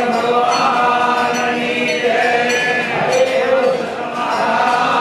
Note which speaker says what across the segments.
Speaker 1: ભગવાનની જય. હરે કૃષ્ણ મહારાજ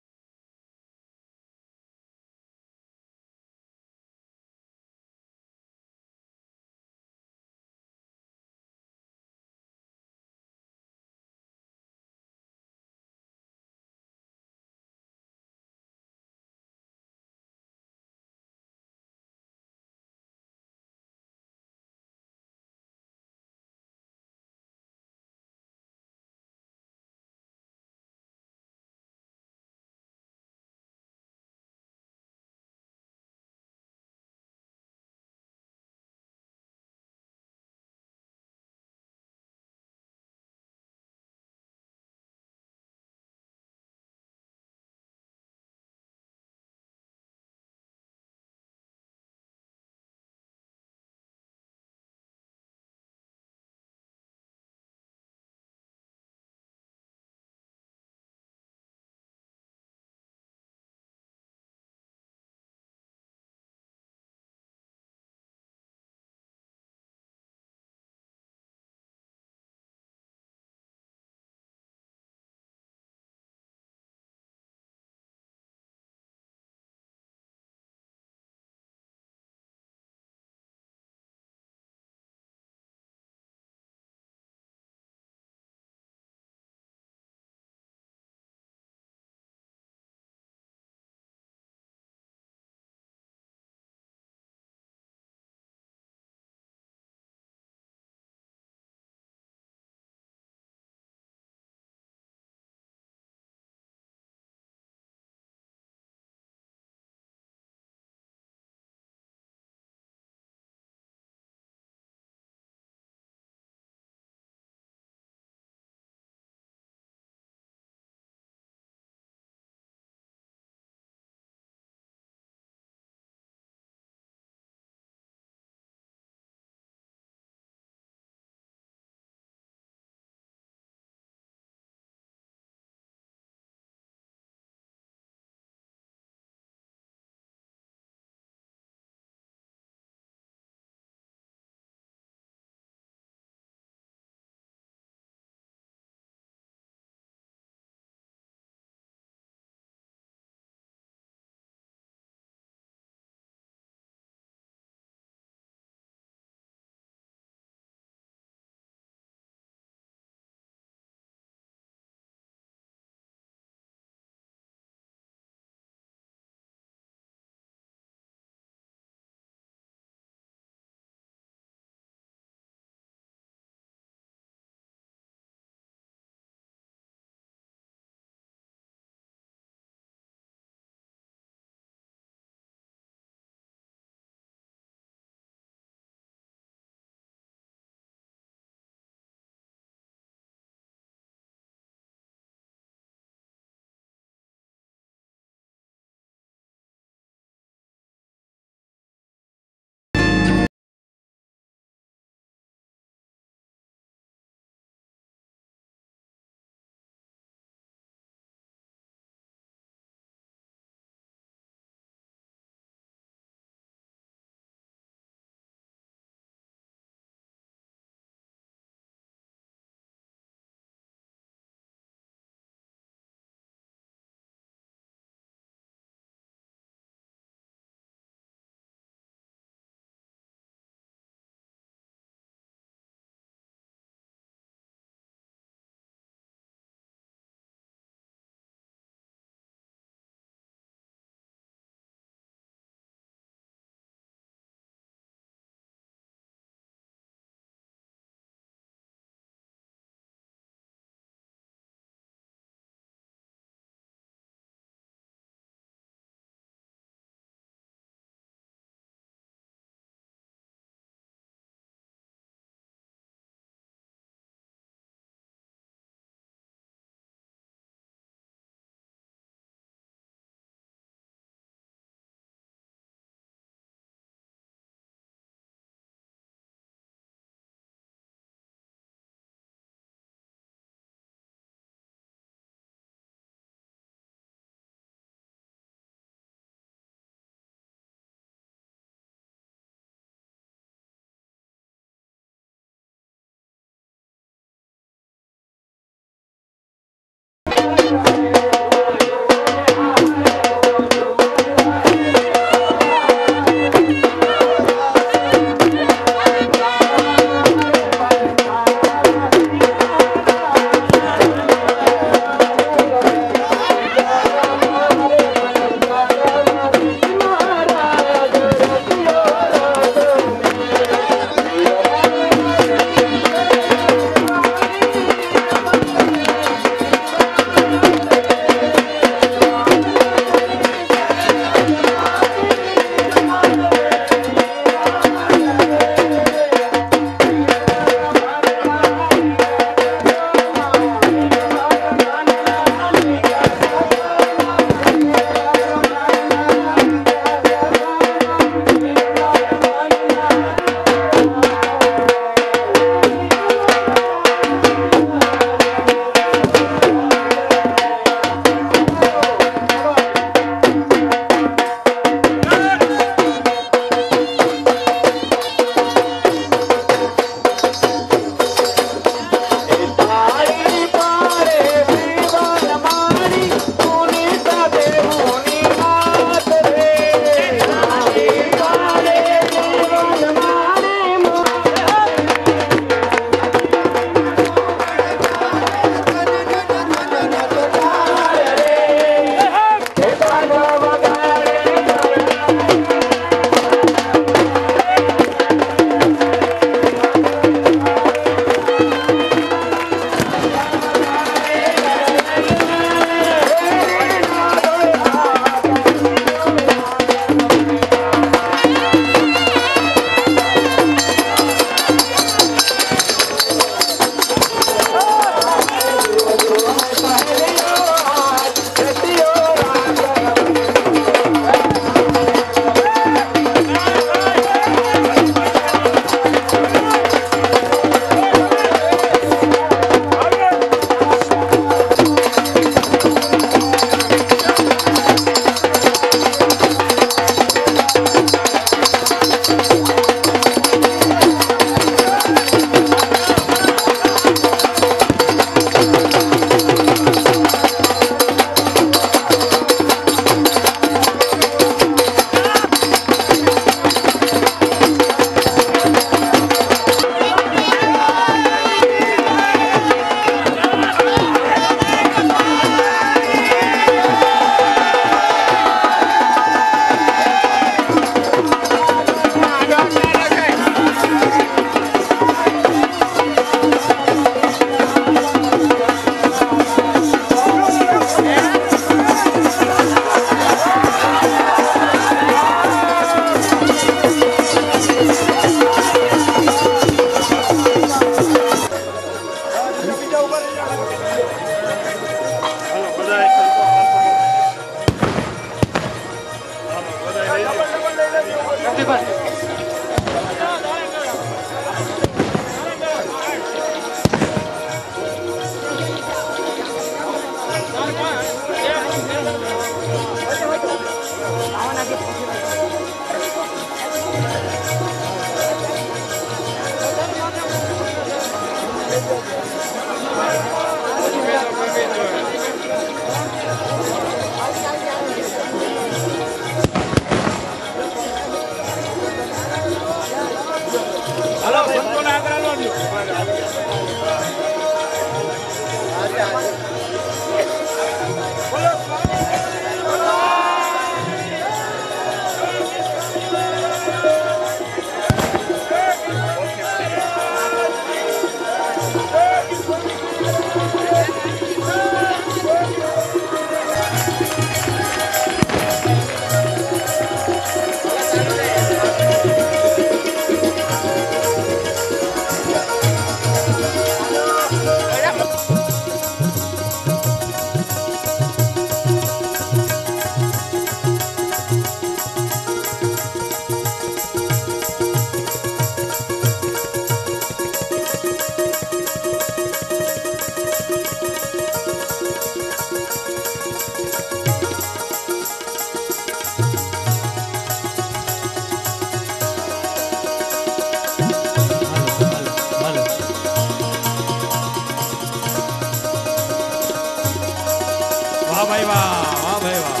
Speaker 1: ભાઈ વાહ ભાઈ વાહ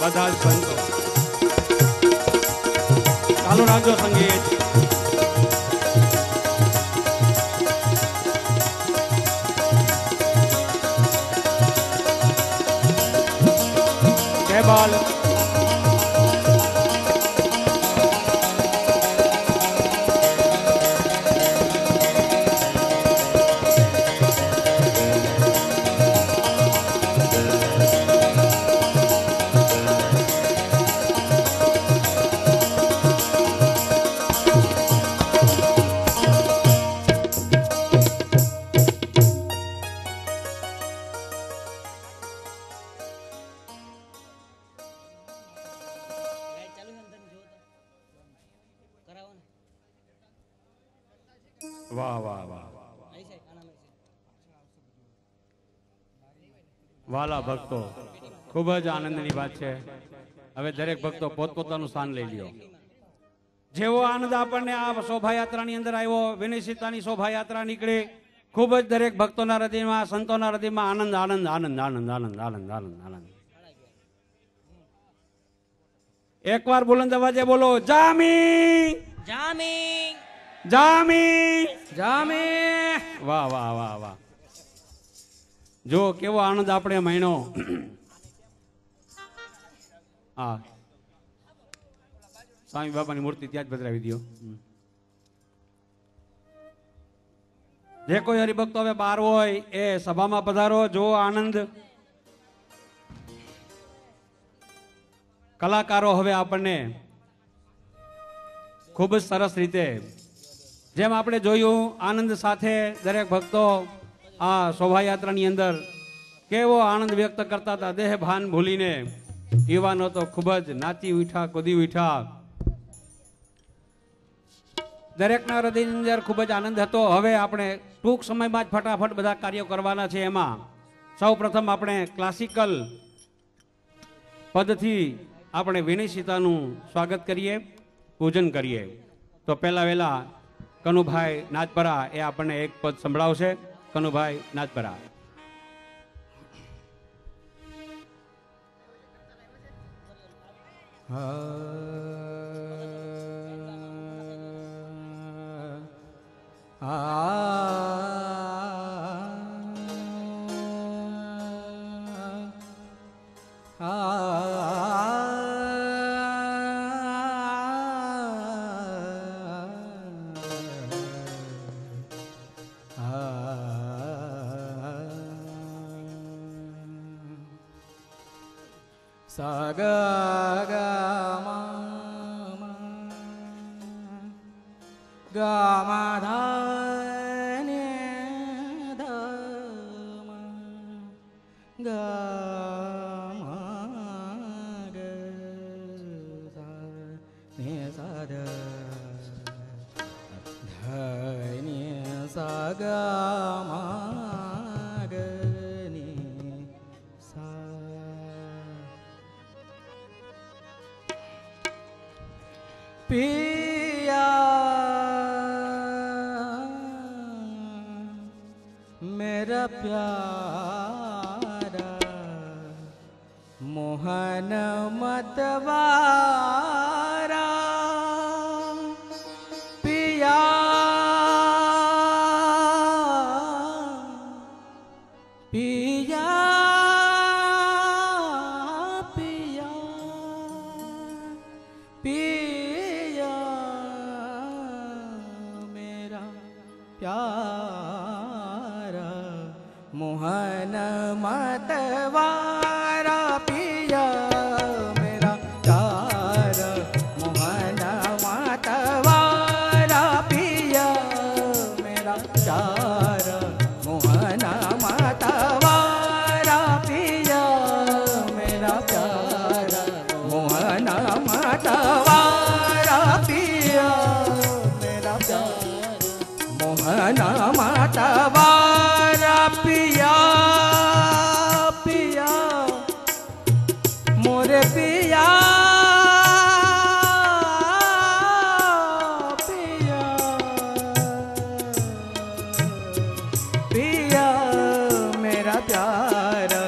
Speaker 1: બધા જ સંતો ચાલુ રાખજો સંગીત કેબલ વાહ વાહ વાહ વાલા ભક્તો ખૂબ જ આનંદની વાત છે હવે દરેક ભક્તો પોતપોતાનું સ્થાન લઈ લ્યો જેવો આનંદ આપણને આ શોભાયાત્રાની અંદર આવ્યો વિનિશ્ચિતાની શોભાયાત્રા નીકળી ખૂબ જ દરેક ભક્તોના હૃદયમાં સંતોના હૃદયમાં આનંદ આનંદ આનંદ આનંદ આનંદ આનંદ આનંદ આનંદ એકવાર બુલંદ અવાજે બોલો જામી
Speaker 2: જામી
Speaker 1: જામી
Speaker 2: જામી
Speaker 1: વાહ વાહ વાહ વાહ જો કેવો આનંદ આપણે મહિનો હા સ્વામી બાપાની મૂર્તિ ત્યાં જ પધરાવી દો જે કોઈ હરિભક્તો હવે બહાર હોય એ સભામાં પધારો જો આનંદ કલાકારો હવે આપણને ખૂબ જ સરસ રીતે જેમ આપણે જોયું આનંદ સાથે દરેક ભક્તો આ શોભાયાત્રાની અંદર કેવો આનંદ વ્યક્ત કરતા હતા દેહ ભાન ભૂલીને યુવાનો તો ખૂબ જ નાચી ઉઠ્યા કૂદી ઉઠ્યા દરેકના હૃદયની અંદર ખૂબ જ આનંદ હતો હવે આપણે ટૂંક સમયમાં જ ફટાફટ બધા કાર્યો કરવાના છે એમાં સૌ પ્રથમ આપણે ક્લાસિકલ પદથી આપણે વિનિશ્ચિતાનું સ્વાગત કરીએ પૂજન કરીએ તો પહેલા વહેલા કનુભાઈ નાચપરા એ આપણને એક પદ સંભળાવશે Kanubhai નાચપરા
Speaker 2: sa ga ga ma ma ga ma dha ni dha ma ga ma ga sa ni sa dha dha ni sa ga ma पिया मेरा प्यारा मोहन मतवारा पिया पिया पिया पिया प्यारा मोहन मतवारा पिया मेरा प्यारा मोहन मतवारा पिया मेरा प्यारा मोहन मतवारा पिया मेरा प्यारा मोहन मतवारा पिया मेरा प्यारा मोहन मतवारा पिया पिया मोरे पिया पिया पिया मेरा प्यारा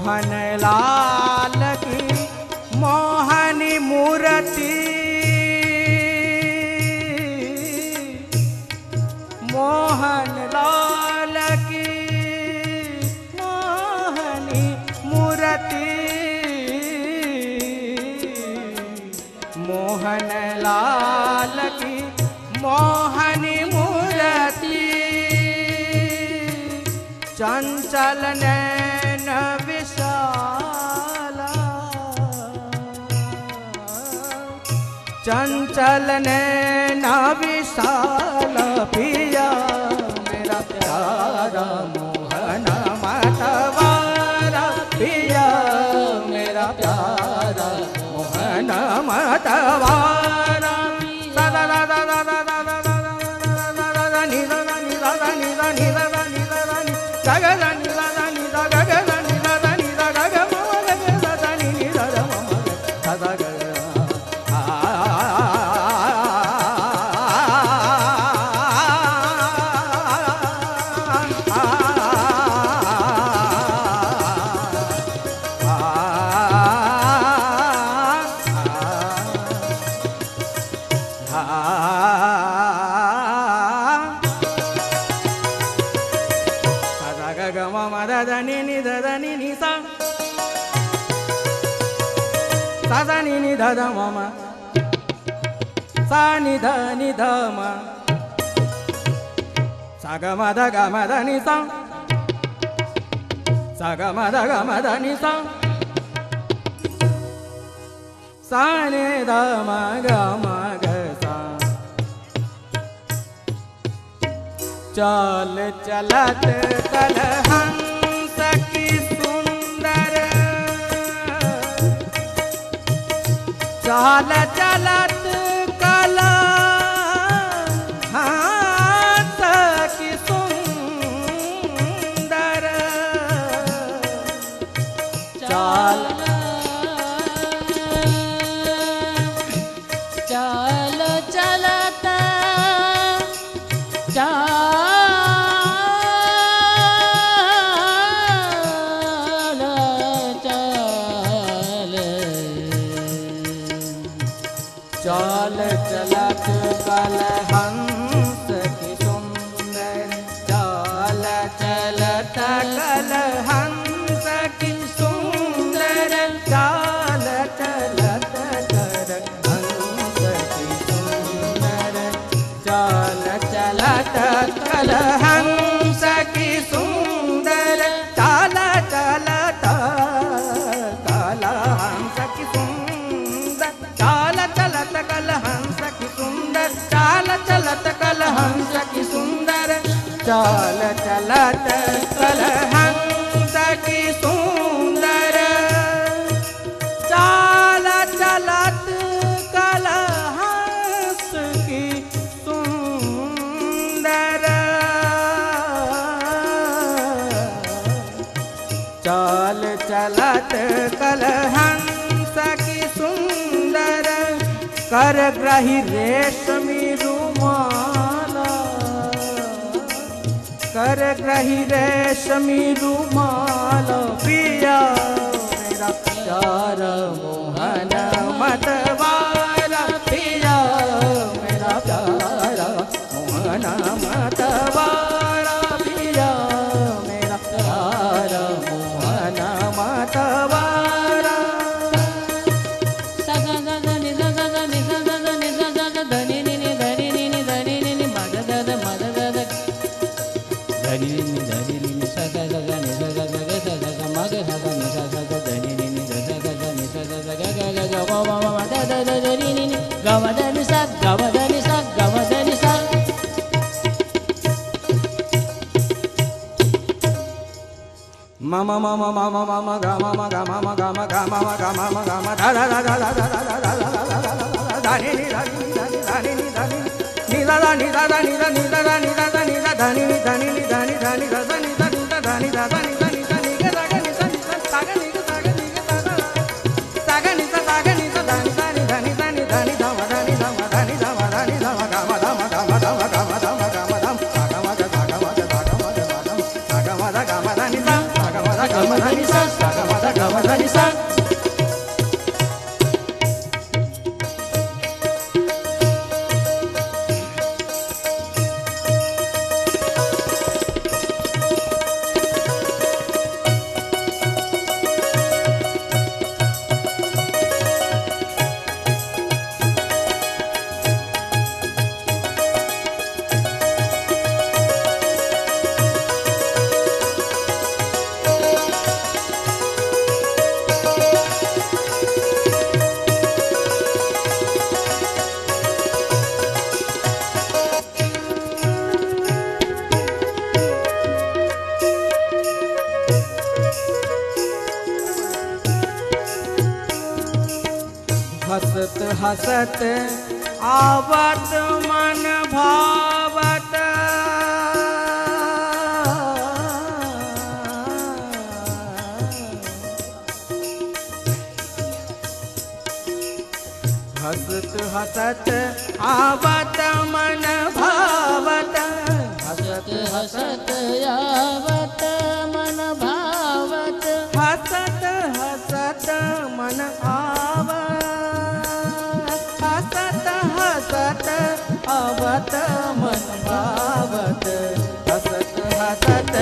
Speaker 2: मोहन लाल की मोहनी मूर्ति मोहन लाल की मोहनी मूर्ति मोहन लाल की मोहनी मूर्ति चंचल नैन विशाला चंचल नैन विशाल पिया मेरा प्यारा मोहन मतवारा पिया मेरा प्यारा मोहन मतवारा सदा सदा सदा सदा सदा नि सदा नि सदा नि सदा नि सदा नि सदा नि सदा नि सदा नि सदा नि सदा नि सदा ग म ग सदा नि सदा म सदा ग sa ni ni da da ma ma sa ni da ma sa ga ma da ni sa ga ma da ni sa ni da ma ga sa चल चलत कल हंस की सुंदर चल चलत कल हंस की सुंदर चल
Speaker 3: चल चलत
Speaker 2: चाल चलत कल हंस की सुंदर चाल चलत कल हंस की सुंदर चाल चलत कर हंस की सुंदर चाल चलत कल हंस की सुंदर चाल चलत कल हंस की सुंदर चाल चलत कल हंस की सुंदर चाल चलत कल हंस की सुंदर चाल चलत कल हंस की सुंदर चाल चलत कल हंस की सुंदर चाल चलत कल हंस की सुंदर कर ग्रही रेशमी रुमाला कर ग्रही रेशमी रुमाला पिया मेरा प्यारा मोहन मतवाला पिया मेरा प्यारा मोहन मतवाला पिया मेरा प्यारा मोहन मतवाला mama mama mama mama gama mama gama mama gama gama gama gama gama da da da da da da da da da da ni ni da ni da ni da ni ni da ni ni da da ni da da ni da ni da da ni da da ni da da ni ni da ni ni da ni da ni da da ni da ni da da ni da da ni da ni da ni ga da ga ni sa ni sa ga ni ga sa ga ni ga da da sa ga ni sa da ni da ni da ni da ni da ni da ni da ma da ni da ma da ni da ma da ni da ma gama da ma gama da ma gama da ma gama da sa ga ma ga sa ga ma ga sa ga ma ga sa ga ma da gama da ni da gama da ni sa sa ga ma धनि सा हसत हसत आवत मन भावत हसत हसत आवत मन भावत
Speaker 3: हसत हसत यावत मन भावत
Speaker 2: हसत हसत मन आवत हसत हसत आवत मन भावत हसत हसत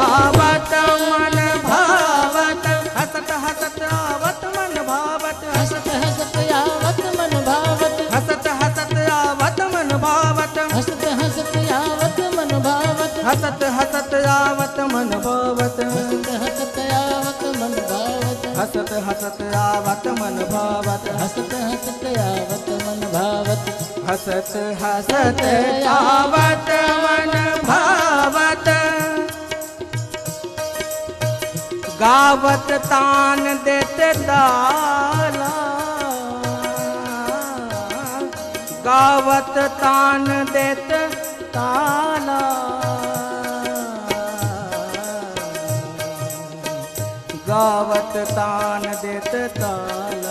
Speaker 2: आवत मन भावत हसत हसत आवत मन भावत
Speaker 3: हसत हसत यावत मन भावत
Speaker 2: हसत हसत आवत मन भावत
Speaker 3: हसत हसत यावत मन भावत
Speaker 2: हसत हसत आवत मन भावत
Speaker 3: हसत यावत मन भावत
Speaker 2: हसत हसत आवत मन भावत
Speaker 3: हसत हसत यावत मन भावत
Speaker 2: हसत हसत आवत मन भावत गावत तान देते ताला गावत तान देते ताला गावत तान देत ताला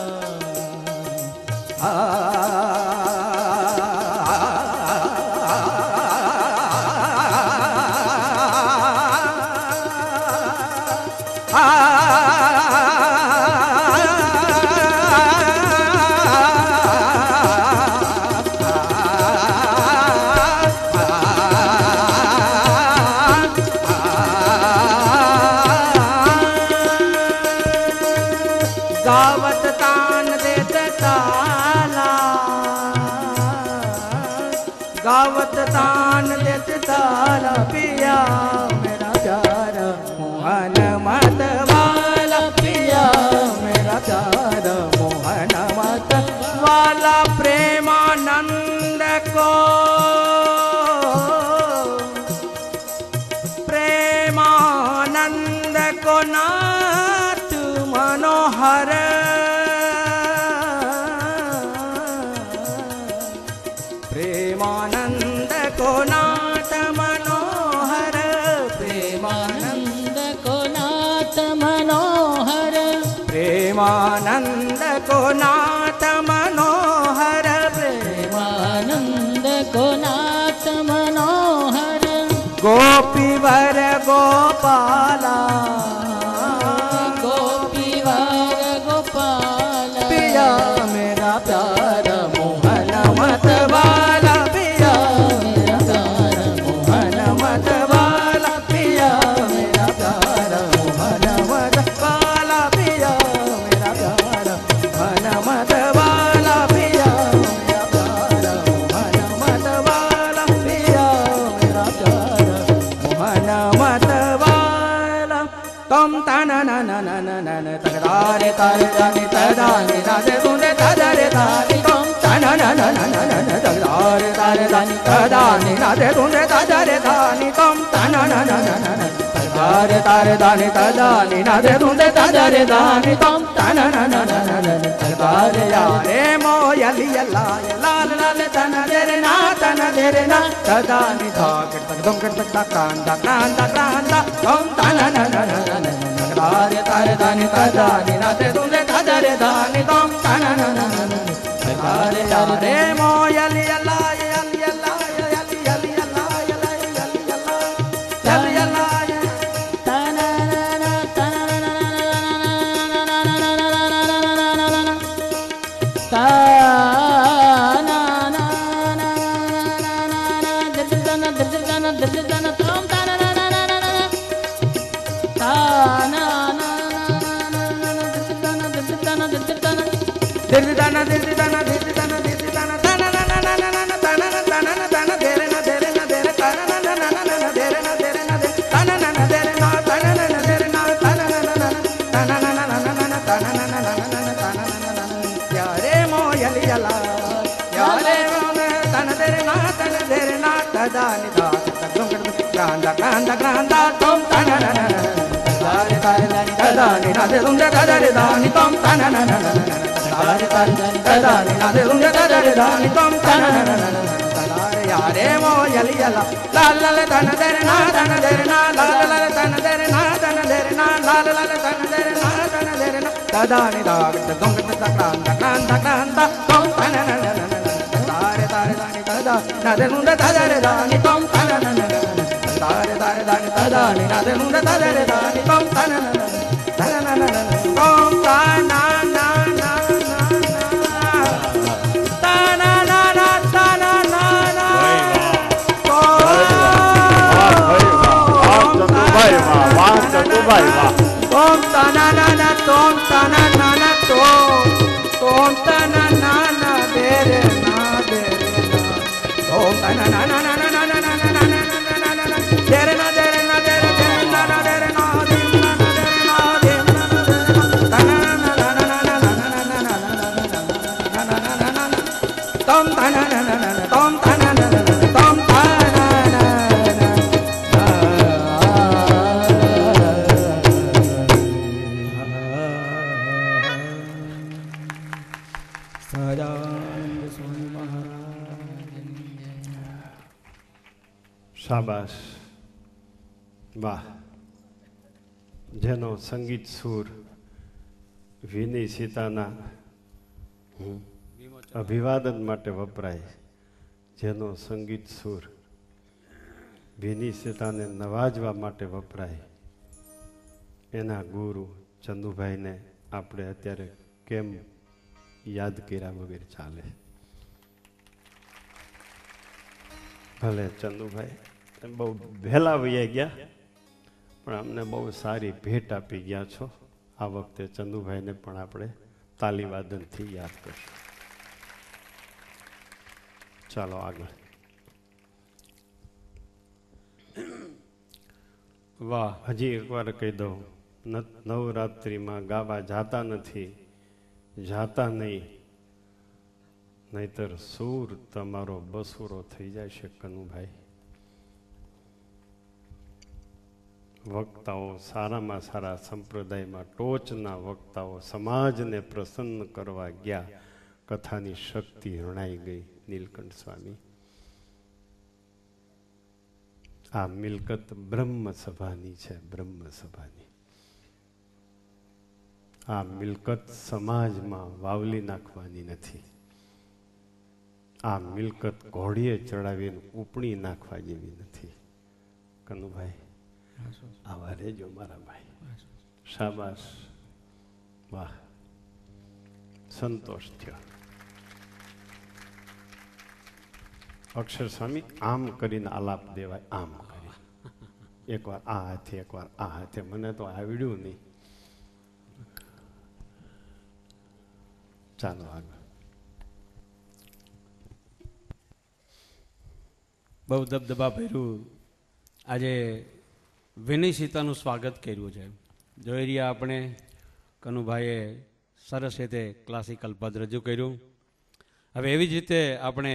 Speaker 2: गावत तान देत ताला गावत तान देत ताला पिया मेरा प्यारा मोहन मत वाला पिया मेरा प्यारा मोहन मत वाला प्रेमानंद को प्रेमानंद को नाथ मनोहर प्रेमानंद को नाथ मनोहर
Speaker 3: प्रेमानंद को नाथ मनोहर
Speaker 2: प्रेमानंद को नाथ मनोहर
Speaker 3: प्रेमानंद को नाथ मनोहर
Speaker 2: गोपीवर गोपाला
Speaker 3: गोपीवर गोपाल
Speaker 2: पिया मेरा प्यारा मोहन मत वाला पिया मेरा प्यारा मोहन मत वाला पिया मेरा प्यारा मोहन मत वाला पिया मेरा प्यारा मोहन मत वाला पिया मेरा प्यारा मोहन मत वाला पिया मेरा प्यारा मोहन मत वाला तम तना ना ना ना ना ना ना तगदारे तारे दानी तदानी राधे तुने तदारे दानी तम तना ना ना ना ना ना ना तगदारे तारे दानी तदानी राधे तुने तदारे दानी तम तना ना ना ना ना ना तगदारे तारे दानी तदानी राधे तुने तदारे दानी तम तना ना ना ना ना ना तगदारे यारे मोयली यल्ला लाल लाल तना देरे ना तदानी धा किट दम किट दा कांदा कांदा कांदा तम तना ना ना ना ना ना तारे तारे दानी तदानी नाते तुने तदारे दानी तम तना ना ना ना ना तारे यारे मोयली यल्ला यल्ली यल्ला यल्ली यल्ली यल्ला यल्ला यल्ली यल्ला यल्ली यल्ला દિર્દિદાના દિર્દિદાના દિર્દિદાના દિર્દિદાના તાના ના ના ના ના ના તાના ના તાના ના તાના દેરે ના દેરે ના દેરે તાના ના ના ના ના દેરે ના દેરે ના દેરે તાના ના ના દેરે ના તાના ના ના દેરે ના તાના ના ના તાના ના ના ના તાના ના ના ના તાના ના ના યારે મોયલિયલા યારે મોને તાના દેરે ના તદા નિદા ગ્રાંડા ગ્રાંડા ગ્રાંડા તમ તાના ના ના તારે તારે તદા નિદા દે તુમ તદા રે દાની તમ તાના ના ના તારે તારે તદા નિદા દે તુમ તદા રે દાની તમ તાના ના ના તારે યારે મોયલિયલા લાલ લાલ તાના દેરે ના લાલ લાલ તાના દેરે ના લાલ લાલ તાના દેરે ના તદા નિદા ગ્રાંડા ગ્રાંડા ગ્રાંડા ગ્રાંડા તમ તાના ના ના તારે તારે દાની તદા નાદે નુંડા તદા રે દાની તમ તાના ના ના તારે તારે દાની તદા ની નાદે નુંડા તદા રે દાની તમ તાના ના ના ના ના તમ તાના ના ના તાના ના ના તાના ના ના
Speaker 4: ચંદુભાઈ વાહ ચંદુભાઈ વાહ
Speaker 2: તમ તાના ના ના તમ તાના ના ના તમ તાના ના ના દેરે ના દેરે તમ તાના ના ના ના ના ના ના ના ના દેરે ના દેરે ના દેરે ના ના દેરે ના દેરે ના દેરે ના દેરે તાના ના ના ના ના ના ના તમ તાના ના ના ના તમ તાના ના ના તમ તાના ના સહજાનંદ સ્વામી મહારાજ
Speaker 4: શાબાશ વાહ જેનો સંગીત સુર વિનય સીતાના અભિવાદન માટે વપરાય, જેનો સંગીત સુર વિનય સીતાને નવાજવા માટે વપરાય, એના ગુરુ ચંદુભાઈને આપણે અત્યારે કેમ યાદ કર્યા વગર ચાલે? ભલે ચંદુભાઈ બહુ વહેલા વૈયા ગયા, પણ અમને બહુ સારી ભેટ આપી ગયા છો. આ વખતે ચંદુભાઈને પણ આપણે તાલીવાદનથી યાદ કરશું. ચાલો આગળ.
Speaker 1: વાહ.
Speaker 4: હજી એકવાર કહી દઉં, નવરાત્રિમાં ગાવા જાતા નથી, જાતા નહીં, નહીતર સૂર તમારો બસુરો થઈ જાય છે કનુભાઈ. વક્તાઓ સારામાં સારા સંપ્રદાયમાં ટોચના વક્તાઓ સમાજને પ્રસન્ન કરવા ગયા, કથાની શક્તિ હણાઈ ગઈ. નીલકંઠ સ્વામી, આ મિલકત બ્રહ્મ સભાની છે, બ્રહ્મ સભાની. આ મિલકત સમાજમાં વાવલી નાખવાની નથી. આ મિલકત ઘોડીએ ચડાવીને ઉપણી નાખવા જેવી નથી. કનુભાઈ આવા રહેજો મારા ભાઈ. શાબાશ, વાહ, સંતોષ થયો. અક્ષર સ્વામી આમ કરીને આલાપ દેવાય, આમ કરી એકવાર આ હાથે એકવાર આ હાથે. મને તો આવડ્યું નહીં. ચાલો આગળ.
Speaker 1: બહુ દબદબા ભર્યું આજે વિનય સીતાનું સ્વાગત કર્યું છે. જોઈ રહ્યા આપણે કનુભાઈએ સરસ રીતે ક્લાસિકલ પદ રજૂ કર્યું. હવે એવી જ રીતે આપણે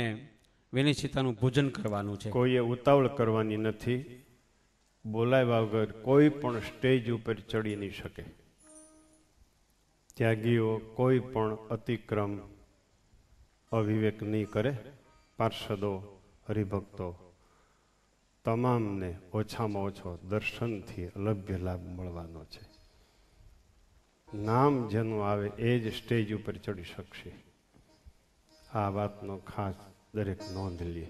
Speaker 1: વિનય સીતાનું પૂજન કરવાનું છે.
Speaker 4: કોઈએ ઉતાવળ કરવાની નથી. બોલાવ્યા વગર કોઈ પણ સ્ટેજ ઉપર ચડી નહીં શકે. ત્યાગીઓ કોઈ પણ અતિક્રમ અવિવેક નહીં કરે. પાર્ષદો, હરિભક્તો તમામને ઓછામાં ઓછો દર્શનથી અલભ્ય લાભ મળવાનો છે. નામ જેનું આવે એ જ સ્ટેજ ઉપર ચડી શકશે. આ વાતનો ખાસ દરેક નોંધ લે.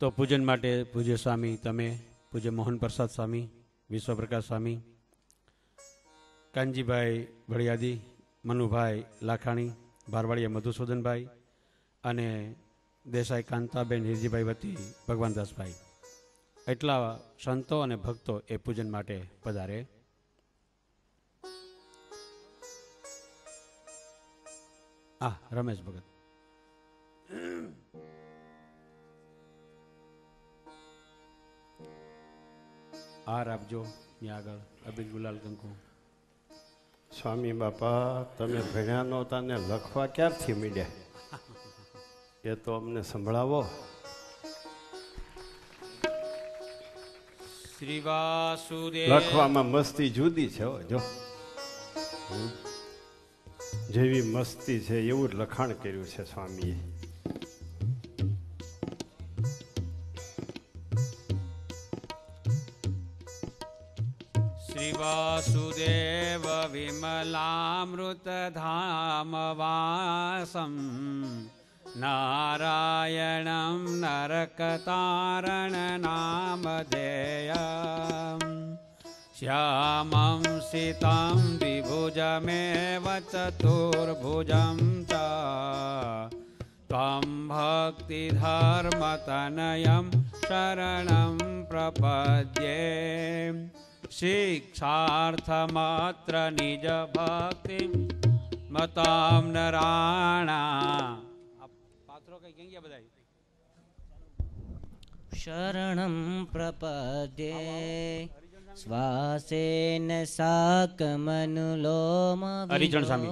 Speaker 1: તો પૂજન માટે પૂજ્ય સ્વામી તમે, પૂજ્ય મોહન પ્રસાદ સ્વામી, વિશ્વપ્રકાશ સ્વામી, કાનજીભાઈ ભળિયાદી, મનુભાઈ લાખાણી, ભારવાડિયા મધુસૂદનભાઈ અને દેસાઈ કાંતાબેન હિરજીભાઈ વતી ભગવાનદાસભાઈ, એટલા સંતો અને ભક્તો એ પૂજન માટે પધારે. હા, રમેશ ભગત. હાર આપજો ત્યાં આગળ. અબીલ ગુલાલ કંકુ.
Speaker 4: સ્વામી બાપા, તમે ભણ્યા નહોતા ને લખવા ક્યારથી મીડ્યા એ તો અમને સંભળાવો.
Speaker 1: શ્રી વાસુદેવ.
Speaker 4: લખવામાં મસ્તી જુદી છે હો, જો જેવી મસ્તી છે એવું જ લખાણ કર્યું છે સ્વામીએ.
Speaker 1: શ્રી વાસુદેવ વિમલામૃતધામ વાસમ નારાયણમ નરકતારણ નામધેયમ શ્યામં સિતં દ્વિભુજમેવ ચતુર્ભુજં ચ ત્વં ભક્તિધર્મતનયં શરણં પ્રપદ્યે શિક્ષાર્થમાત્ર નિજ ભક્તિ મતામ નરાણા. પાત્રો કઈ ક્યાં ગયા બધા?
Speaker 3: શરણં પ્રપદ્યે શ્વાસેન સાકમનુલોમ
Speaker 1: હરિજન સ્વામી.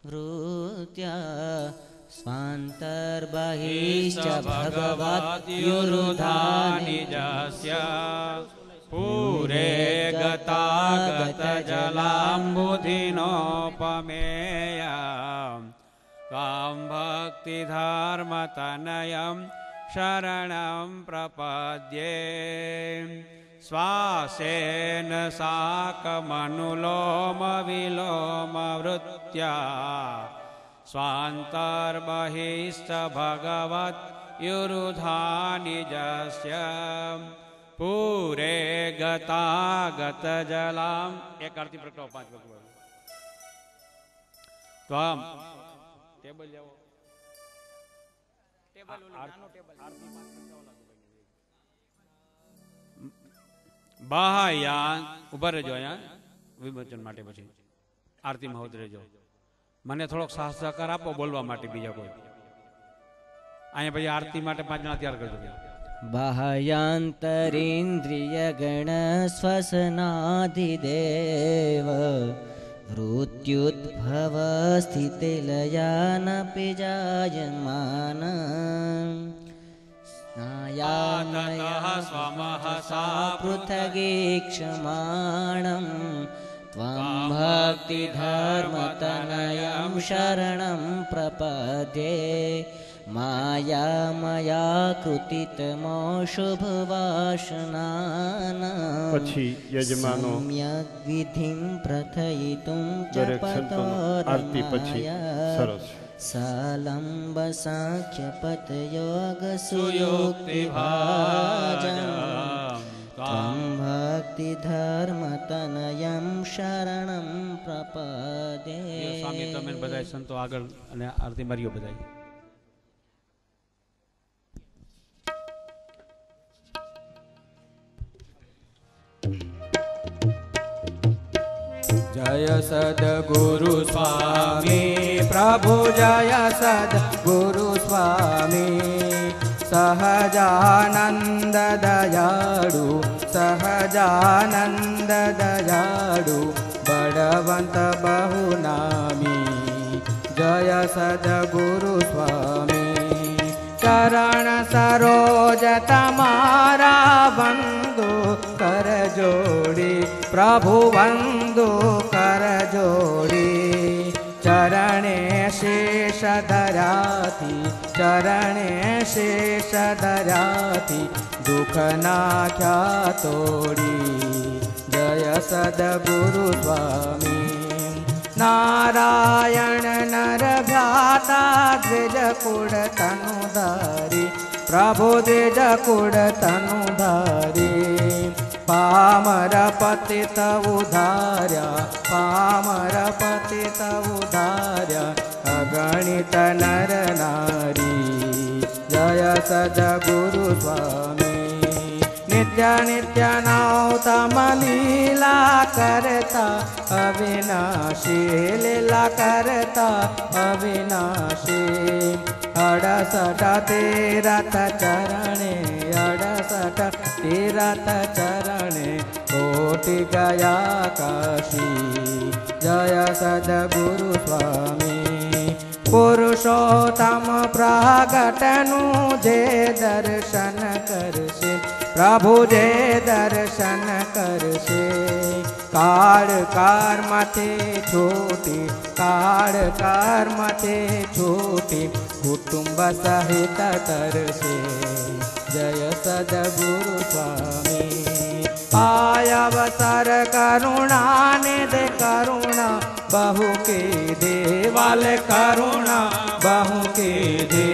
Speaker 3: વૃત્યા સ્વાંતર્બહિશ્ચ ભગવત્યુરુધાનિજસ્ય પૂરે ગતાગત જલાંબુધિનોપમેયં ત્વાં ભક્તિધર્મતનયં શરણં પ્રપદ્યે શ્વાસેન સાકમનુલોમ વિલોમ વૃત્યા સ્વાંતર્બહિશ્ચ ભગવત્યુરુધાનિજસ્ય પૂરે ગતાગત જલામ. એક આરતી પ્રગટાવો 5 ભગવાન. તો આમ ટેબલ જાઓ. ટેબલ ઓલું નાનો ટેબલ. આરતી 5 પ્રગટાવો લાગુ. બાહ્યાન ઉભા રહેજો અહીંયા વિમોચન માટે. પછી આરતીમાં હોત રહેજો. મને થોડોક સાહસ સહકાર આપો બોલવા માટે. બીજા કોઈ અહીંયા પછી આરતી માટે 5 જણા તૈયાર કરજો. બાહ્યાંતરિન્દ્રિય ગણ શ્વસનાધિદેવ મૃત્યુદ્ભવ સ્થિતિ લયાનપી જાયમાન સ્નાયાનયઃ સ્વમહસા પૃથગીક્ષમાણં ત્વં ભક્તિધર્મતનયં શરણં પ્રપદ્યે માયામયા કૃતિતમો શુભવાસનાના.
Speaker 4: પછી યજમાનો
Speaker 3: સમ્યક વિધિં પ્રથયિતું ચ
Speaker 4: દરેક સંતોનો આરતી પછી સરસ
Speaker 3: સલંબ સાખ્ય પતયોગ સુયુક્તિ ભાજમ ત્વં ભક્તિ ધર્મ તનયં શરણં પ્રપદ્યે.
Speaker 1: સ્વામી તમે બધા સંતો આગળ અને આરતી માર્યો બધા.
Speaker 2: જય સદગુરુ સ્વામી પ્રભુ જય સદગુરુ સ્વામી સહજાનંદ દયાળુ સહજાનંદ દયાળુ બળવંત બહુ નામી જય સદગુરુ સ્વામી ચરણ સરોજ તમારા વંદો કર જોડી પ્રભુ વંદો કર જોડી ચરણે શેષ ધરાથી ચરણે શેષ ધરાથી દુઃખ નાખ્યા તોડી જય સદગુરુ સ્વામી નારાયણ નર ભ્રાતા દ્વિજ કુળ તનુધારી પ્રભુ દ્વિજ કુળ તનુધારી પામર પતિત ઉધાર્યા પામર પતિત ઉધાર્યા અગણિત નર નારી જય સદગુરુ સ્વામી नित्य नित्य नौतम लीला करता अविनाशी लीला करता अविनाशी 68 तीरथ चरणे 68 तीरथ चरणे कोटि गया काशी जय सद्गुरु स्वामी पुरुषोत्तम प्रगटनु जे दर्शन करशे प्रभु जे दर्शन करशे काळ कर्मथे छूटी काळ कर्मथे छूटी कुटुंब सहित तरसे जय सद्गुरु स्वामी आयवसर करुणा निधि करुणा बहु के देवाल करुणा बहु के दे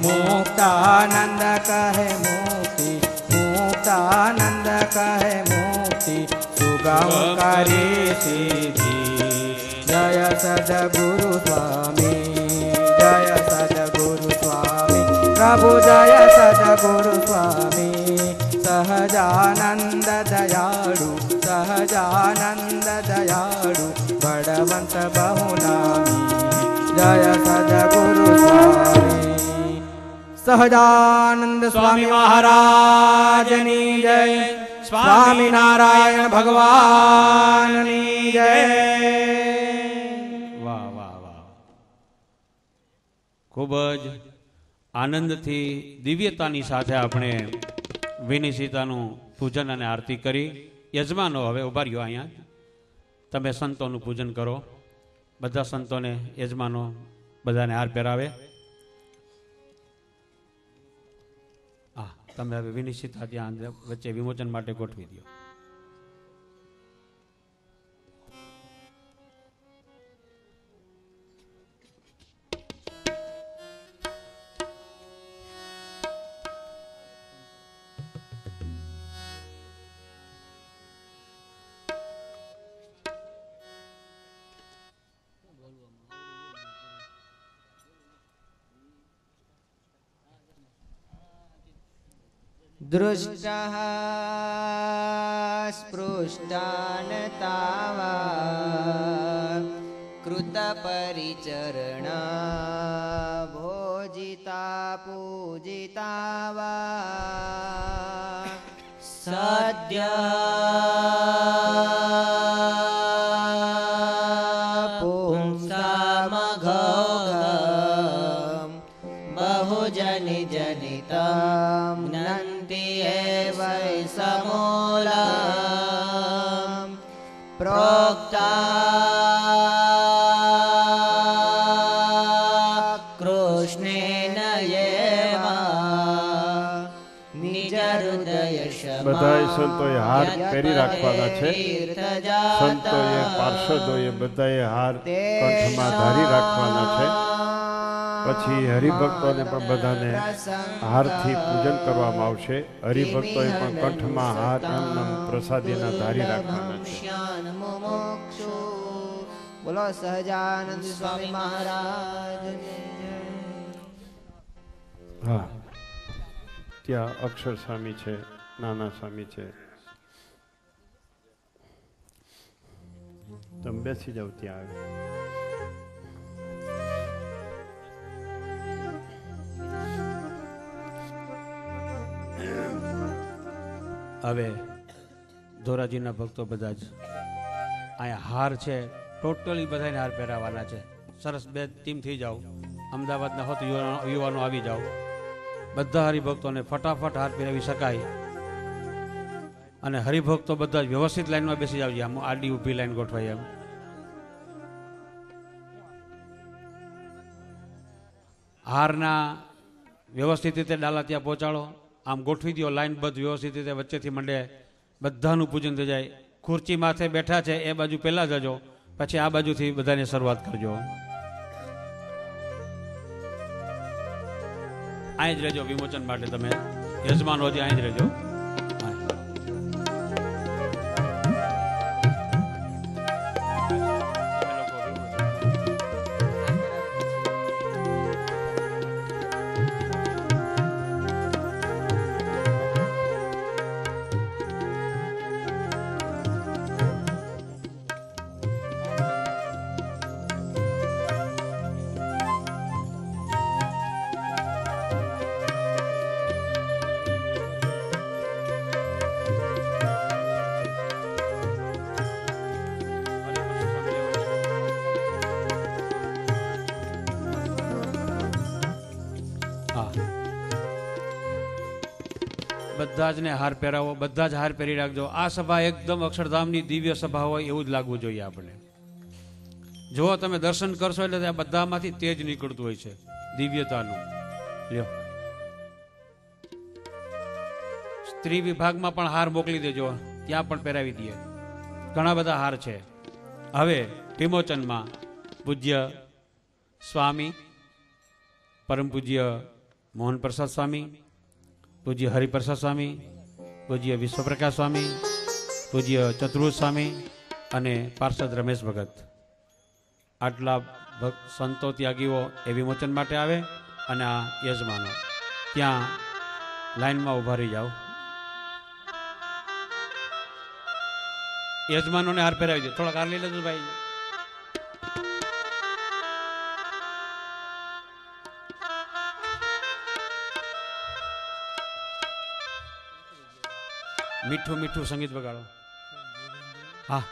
Speaker 2: मुक्तानंद कहे मुक्ति मुक्तानंद कहे मुक्ति सुगम करे सिद्धि जय सद्गुरु स्वामी जय सद्गुरु स्वामी प्रभु जय सद्गुरु स्वामी सहजानंद दयाळु सहजानंद दयाळु बड़वंत बहुनामी जय सद्गुरु स्वामी सहजानंद स्वामी महाराजनी जय स्वामी नारायण भगवाननी जय
Speaker 3: વાહ વાહ વાહ ખૂબ જ આનંદથી દિવ્યતાની સાથે આપણે વિનિશિતાનું પૂજન અને આરતી કરી યજમાનો હવે ઉભા રહ્યો અહીંયા તમે સંતોનું પૂજન કરો બધા સંતોને યજમાનો બધાને હાર પહેરાવે હા તમે હવે વિનિશિતા ત્યાં વચ્ચે વિમોચન માટે ગોઠવી દો
Speaker 2: दृष्टः स्पृष्टान् तावा कृतपरिचरणा भोजिता पूजिता वा सद्य पुंसामघोघम् बहुजनि जनितं वै समूलम् प्रोक्ता कृष्णेन एव निज हृदय
Speaker 4: બધાય સંતોએ હાર પહેરી રાખવાના છે સંતોએ પાર્ષદોએ બધાએ હાર કંઠમાં ધારી રાખવાના છે પછી હરિભક્તોને પણ બધાને હારથી પૂજન કરવામાં આવશે હરિભક્તોએ પણ કંઠમાં હાર અન્નમ પ્રસાદીના ધારી રાખવાના છે
Speaker 2: બોલો સહજાનંદ સ્વામી મહારાજ
Speaker 4: હા ત્યાં અક્ષર સ્વામી છે નાના સ્વામી છે તમે બેસી જાઓ ત્યાં
Speaker 3: આવે હવે ધોરાજીના ભક્તો બધા જ અહીંયા હાર છે ટોટલી બધાને હાર પહેરાવાના છે સરસ બે ટીમ થઈ જાઓ અમદાવાદના હોત યુવાનો આવી જાઓ બધા હરિભક્તોને ફટાફટ હાર પહેરાવી શકાય અને હરિભક્તો બધા જ વ્યવસ્થિત લાઈનમાં બેસી જાવજો આમ આડી ઊભી લાઈન ગોઠવાય એમ હારના વ્યવસ્થિત રીતે ડાલા ત્યાં પહોંચાડો આમ ગોઠવી દો લાઈન બધ વ્યવસ્થિત રીતે વચ્ચેથી મંડે બધાનું પૂજન થઈ જાય ખુરચી માથે બેઠા છે એ બાજુ પહેલા જજો પછી આ બાજુથી બધાને શરૂઆત કરજો અહીં જ રહેજો વિમોચન માટે તમે યજમાન હોજી અહીં જ રહેજો બધા જ ને હાર પહેરાવો, બધા જ હાર પહેરી રાખજો. આ સભા એકદમ અક્ષરધામની દિવ્ય સભા હોય એવું જ લાગવું જોઈએ આપણે. જો તમે દર્શન કરશો એટલે ત્યાં બધામાંથી તેજ નીકળતું હોય છે, દિવ્યતાનું. લ્યો, સ્ત્રી વિભાગમાં પણ હાર મોકલી દેજો, ત્યાં પણ પહેરાવી દઈએ. ઘણા બધા હાર છે. હવે વિમોચનમાં પૂજ્ય સ્વામી પરમ પૂજ્ય મોહન પ્રસાદ સ્વામી, પૂજ્ય હરિપ્રસાદ સ્વામી, પૂજ્ય વિશ્વપ્રકાશ સ્વામી, પૂજ્ય ચતુર્ભુજ સ્વામી અને પાર્ષદ રમેશ ભગત, આટલા સંતો ત્યાગીઓ એ વિમોચન માટે આવે. અને આ યજમાનો ત્યાં લાઈનમાં ઊભા રહી જાઓ. યજમાનોને હાર પહેરાવી દો. થોડાક હાર લઈ લેજો ભાઈ. મીઠું મીઠું સંગીત વગાડો. હા,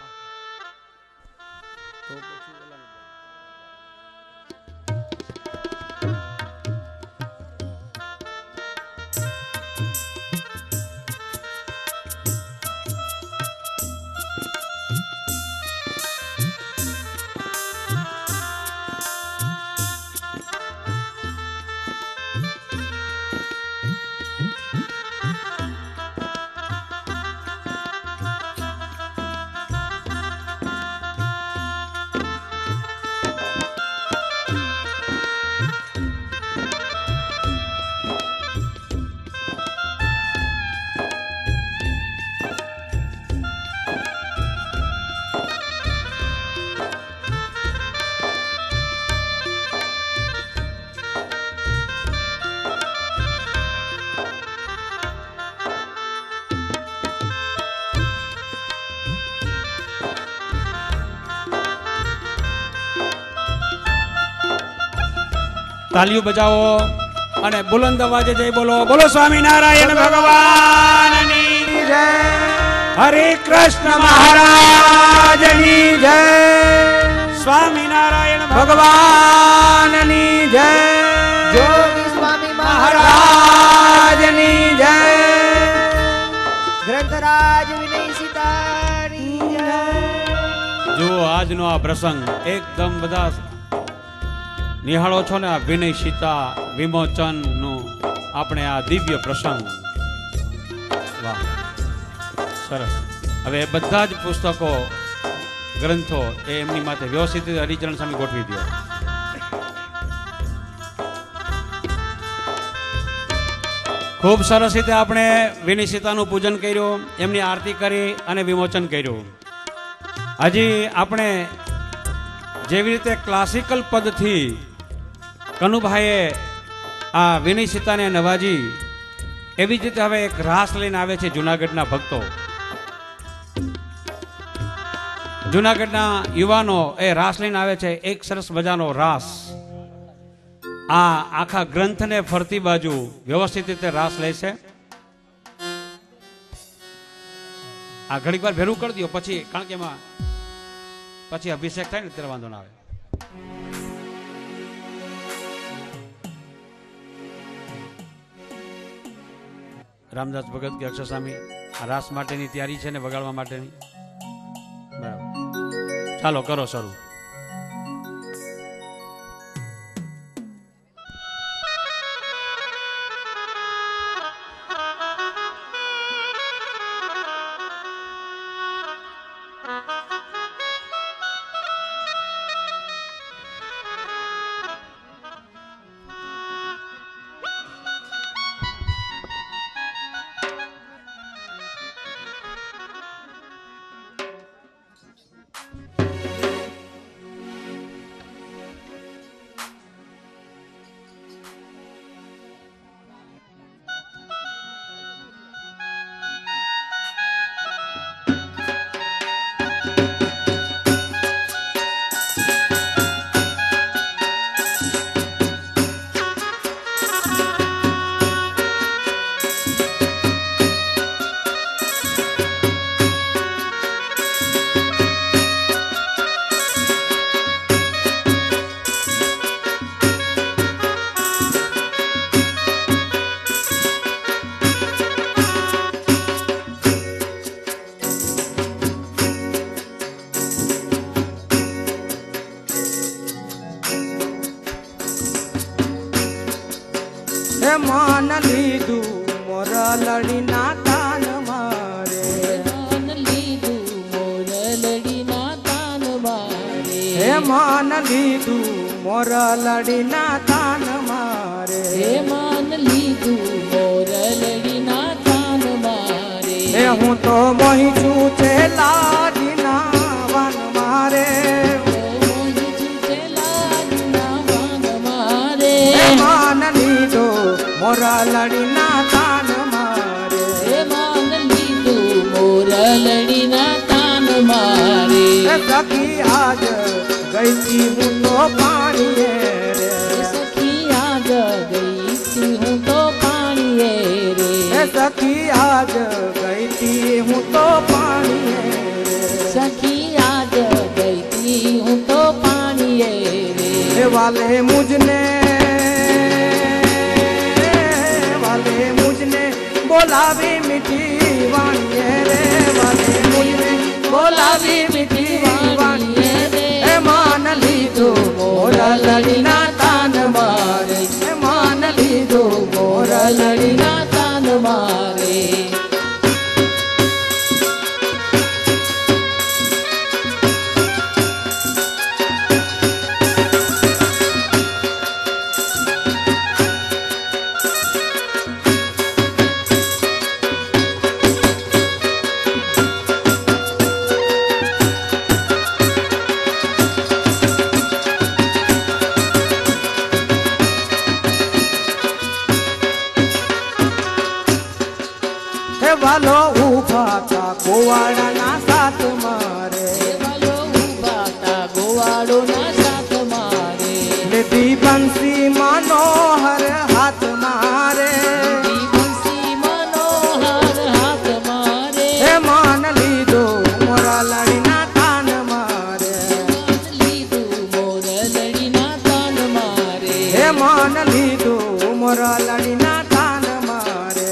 Speaker 3: તાલીઓ બજાવો અને બુલંદ અવાજે જય બોલો. બોલો સ્વામિનારાયણ ભગવાનની જય. હરે કૃષ્ણ મહારાજની જય. સ્વામિનારાયણ ભગવાનની જય.
Speaker 2: જોગી સ્વામી મહારાજની જય. ગ્રંથરાજ વિનય સીતાની જય.
Speaker 3: જો આજનો આ પ્રસંગ એકદમ બધા નિહાળો છો ને, આ વિનય સીતા વિમોચન નું આપણે આ દિવ્ય પ્રસંગ. વાહ, સરસ. હવે બધા જ પુસ્તકો ગ્રંથો એ એમની માથે વ્યવસ્થિત રીતે હરિચરણ સ્વામી ગોઠવી દો. ખૂબ સરસ રીતે આપણે વિનય સીતાનું પૂજન કર્યું, એમની આરતી કરી અને વિમોચન કર્યું. હજી આપણે જેવી રીતે ક્લાસિકલ પદથી કનુભાઈએ આ વિનય સીતાને નવાજી, એવી જ રીતે હવે એક રાસ લઈને આવે છે જુનાગઢના ભક્તો. જુનાગઢના યુવાનો એ રાસ લઈને આવે છે, એક સરસ મજાનો રાસ. આ આખા ગ્રંથને ફરતી બાજુ વ્યવસ્થિત રીતે રાસ લે છે. આ ઘડીક વાર ભેરું કરી દો પછી, કારણ કે એમાં પછી અભિષેક થાય ને ત્યારે વાંધો ના આવે. રામદાસ ભગત કે અક્ષર સ્વામી આ રાસ માટેની તૈયારી છે ને વગાડવા માટેની. બરાબર, ચાલો કરો શરૂ.
Speaker 2: માન લીધું મોર લડીના તાન મારે
Speaker 5: માન લીધું મોરલડીના તાન મારે
Speaker 2: હે માન લીધું મોર લડીના તાન મારે
Speaker 5: હે માન લીધું મોરલડીના તાન મારે
Speaker 2: હે હું તો મોહી છું છે લાડીના વાન મારે
Speaker 5: મોહી છે લાડીના વાન મારે
Speaker 2: હે માન લીધો મોર લડીના તાન મારે
Speaker 5: હે માન લીધું મોરલડીના તાન મારે
Speaker 2: હે સખી આજ ગઈ તી હું તો પાણીએ રે
Speaker 5: સખી આજ ગઈ તી હું તો પાણીએ રે
Speaker 2: હે સખી આજ ગઈ તી હું તો પાણીએ રે
Speaker 5: સખી આજ ગઈ તી હું તો પાણીએ રે
Speaker 2: હે વાલે મુझने બોલાવી મીઠી વાણીએ રે વાલે મુझने બોલાવી મીઠી વાણીએ રે હે માન લીધો મોર લડીના તાન મારે હે માન લીધો મોર લડીના
Speaker 5: તાન મારે
Speaker 2: હે વાલો ઉભા તા ગોવાળાના સાથ મારે
Speaker 5: વાલો ઉભા તા ગોવાળોના સાથ મારે
Speaker 2: લેતી બંસી મનોહર હાથ મારે
Speaker 5: બંસી મનોહર હાથ મારે
Speaker 2: હે માન લીધો મોરા લડીના તાન મારે
Speaker 5: લીધું મોરલડીના તાન મારે
Speaker 2: હે માન લીધો મોરા લડીના તાન મારે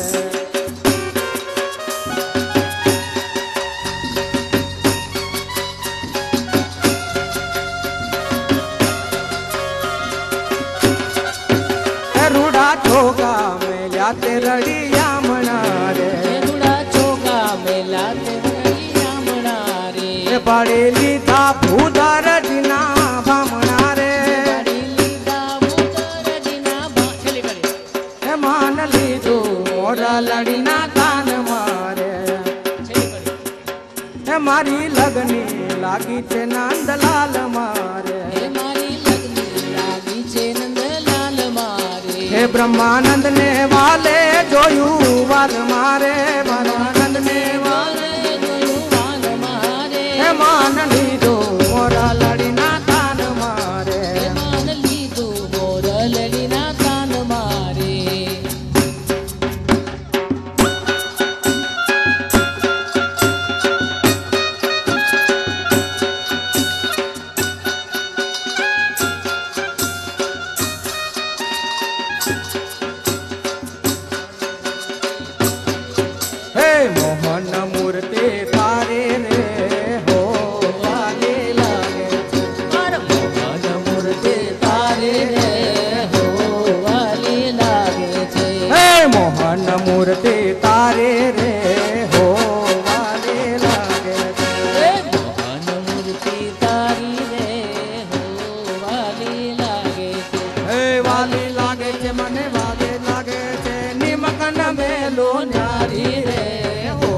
Speaker 2: હે રૂડા ઠોકા મેલ્યા તે રડિયા મણા રે
Speaker 5: રૂડા ચોકા મેલા તે રામણા રે
Speaker 2: હે પાડી લીધા ભૂદાર જીના ભામણા રે
Speaker 5: લીધા મોરલડીના બાખલી કરી
Speaker 2: હે માન લીધો મોરા લડીના તાન મારે હે મારી લગની લાગી છે નંદલાલ મારે
Speaker 5: હે મારી લગ્ન લાગી છે નંદલાલ મારે
Speaker 2: હે બ્રહ્માનંદ ને વાલે જોયું વાલ મારે બ્રહ્માનંદ ને વાલે
Speaker 5: વાલે જોયું વાલ મારે
Speaker 2: હે માન લીધો મોરા લડીના તાન મારે
Speaker 5: હે માન લીધું મોરલડીના તાન મારે
Speaker 2: હે મોહન મૂર્તિ તારે રે હો વાલે લાગે છે
Speaker 5: મોહન મૂર્તિ તારે રે હો વાલી લાગે છે
Speaker 2: હે મોહન મૂર્તિ તારે રે હો વાલે લાગે છે
Speaker 5: હે મોહન મૂર્તિ તારી રે હો વાલી લાગે છે
Speaker 2: હે વાલી લાગે છે મને વાલે લાગે છે નિમકન મેલો ન્યારી રે હો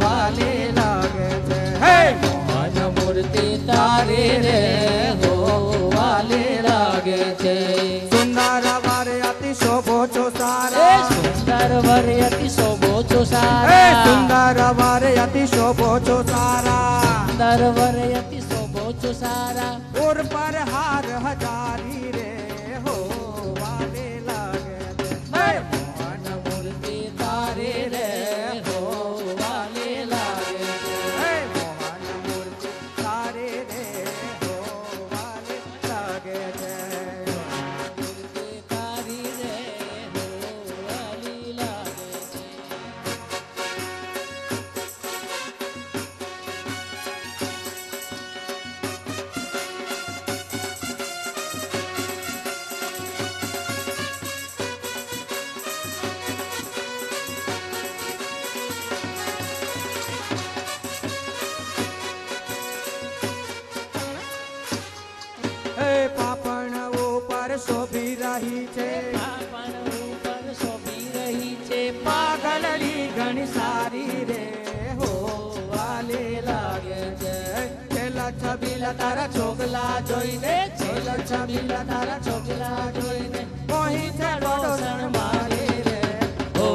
Speaker 2: વાલે લાગે છે હે
Speaker 5: મોહન મૂર્તિ તારી રે હો વાલી લાગે છે
Speaker 2: સુંદર વારે અતિ શોભો છો
Speaker 5: હે
Speaker 2: સારા
Speaker 5: સુંદર વર અતિ શોભો છો
Speaker 2: હે
Speaker 5: સારા
Speaker 2: સુંદર વારે અતિ શોભો છો સારા
Speaker 5: સુંદર વર અતિ શોભો છો સારા
Speaker 2: ઉર પર હાર હજારી રે હો વાલે લાગે છે હે
Speaker 5: મોહન મૂર્તિ તારી રે હો વાલી લાગે છે
Speaker 2: હે મોહન મૂર્તિ તારે રે હો વાલે લાગે છે
Speaker 5: મૂર્તિ તારી રે હો વાલી લાગે છે
Speaker 2: વાહી છે,
Speaker 5: પણ ઉપર શોભી રહી છે,
Speaker 2: પાગલડી ઘણી સારી રે હો
Speaker 5: વાલી લાગે છે.
Speaker 2: છેલ્લા છબીલા તારા છોકલા જોઈને,
Speaker 5: છેલ્લા છબીલા તારા છોકરા જોઈને
Speaker 2: મોહી છે ડોસણ મારી રે
Speaker 5: ઓ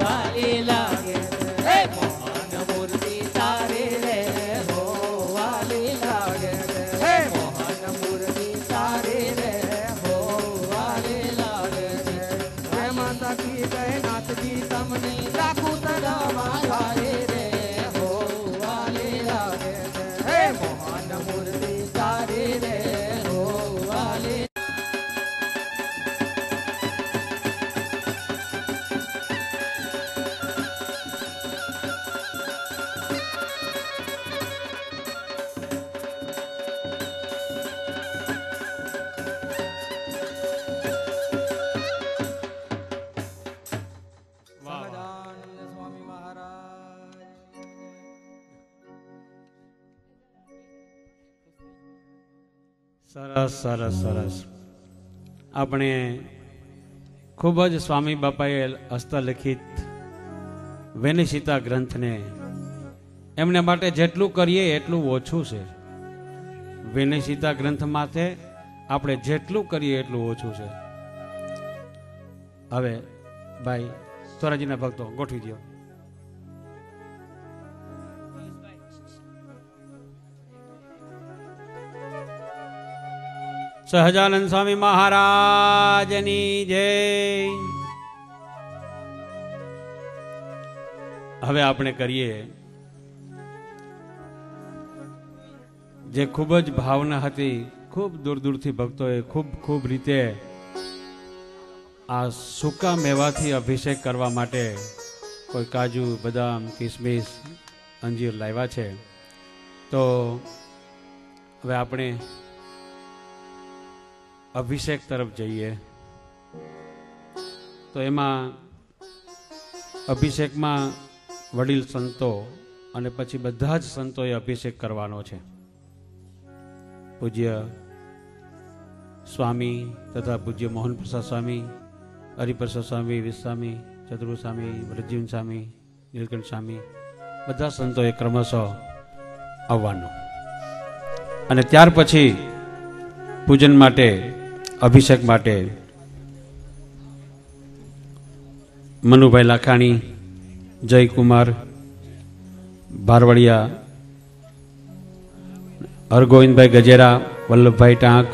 Speaker 5: વાલી લાગે છે. હે મોહન મૂર્તિ તારી રે
Speaker 2: હો વાલી લાગે રે હે મોહન મૂર્તિ તારી રે હો વાલી લાગે રે હે માતા કી જય નાથજી તમને રાખું તરામાં તારી રે હો વાલી લાગે રે હે મોહન મૂર્તિ તારી રે હો વાલી સહજાનંદ સ્વામી મહારાજ
Speaker 3: સરસ સરસ સરસ. આપણે ખૂબ જ સ્વામી બાપાએ હસ્તલિખિત વેનિશિતા ગ્રંથને એમને માટે જેટલું કરીએ એટલું ઓછું છે. વેનિશિતા ગ્રંથ માથે આપણે જેટલું કરીએ એટલું ઓછું છે. હવે ભાઈ સ્વરાજીના ભક્તો ગોઠવી દો. સહજાનંદ સ્વામી મહારાજની જય. હવે આપણે કરીએ જે ખૂબ જ ભાવના હતી, ખૂબ દૂર દૂરથી ભક્તોએ ખૂબ રીતે આ સૂકા મેવાથી અભિષેક કરવા માટે કોઈ કાજુ, બદામ, કિસમિસ, અંજીર લાવ્યા છે. તો હવે આપણે અભિષેક તરફ જઈએ. તો એમાં અભિષેકમાં વડીલ સંતો અને પછી બધા જ સંતોએ અભિષેક કરવાનો છે. પૂજ્ય સ્વામી તથા પૂજ્ય મોહન પ્રસાદ સ્વામી, હરિપ્રસાદ સ્વામી, વિસ્વામી, ચતુર્ સ્વામી, વ્રતજીવન સ્વામી, નીલકંઠ સ્વામી, બધા સંતોએ ક્રમશઃ આવવાનું. અને ત્યાર પછી પૂજન માટે, અભિષેક માટે મનુભાઈ લાખાણી, જયકુમાર ભારવડિયા, હરગોવિંદભાઈ ગજેરા, વલ્લભભાઈ ટાંક,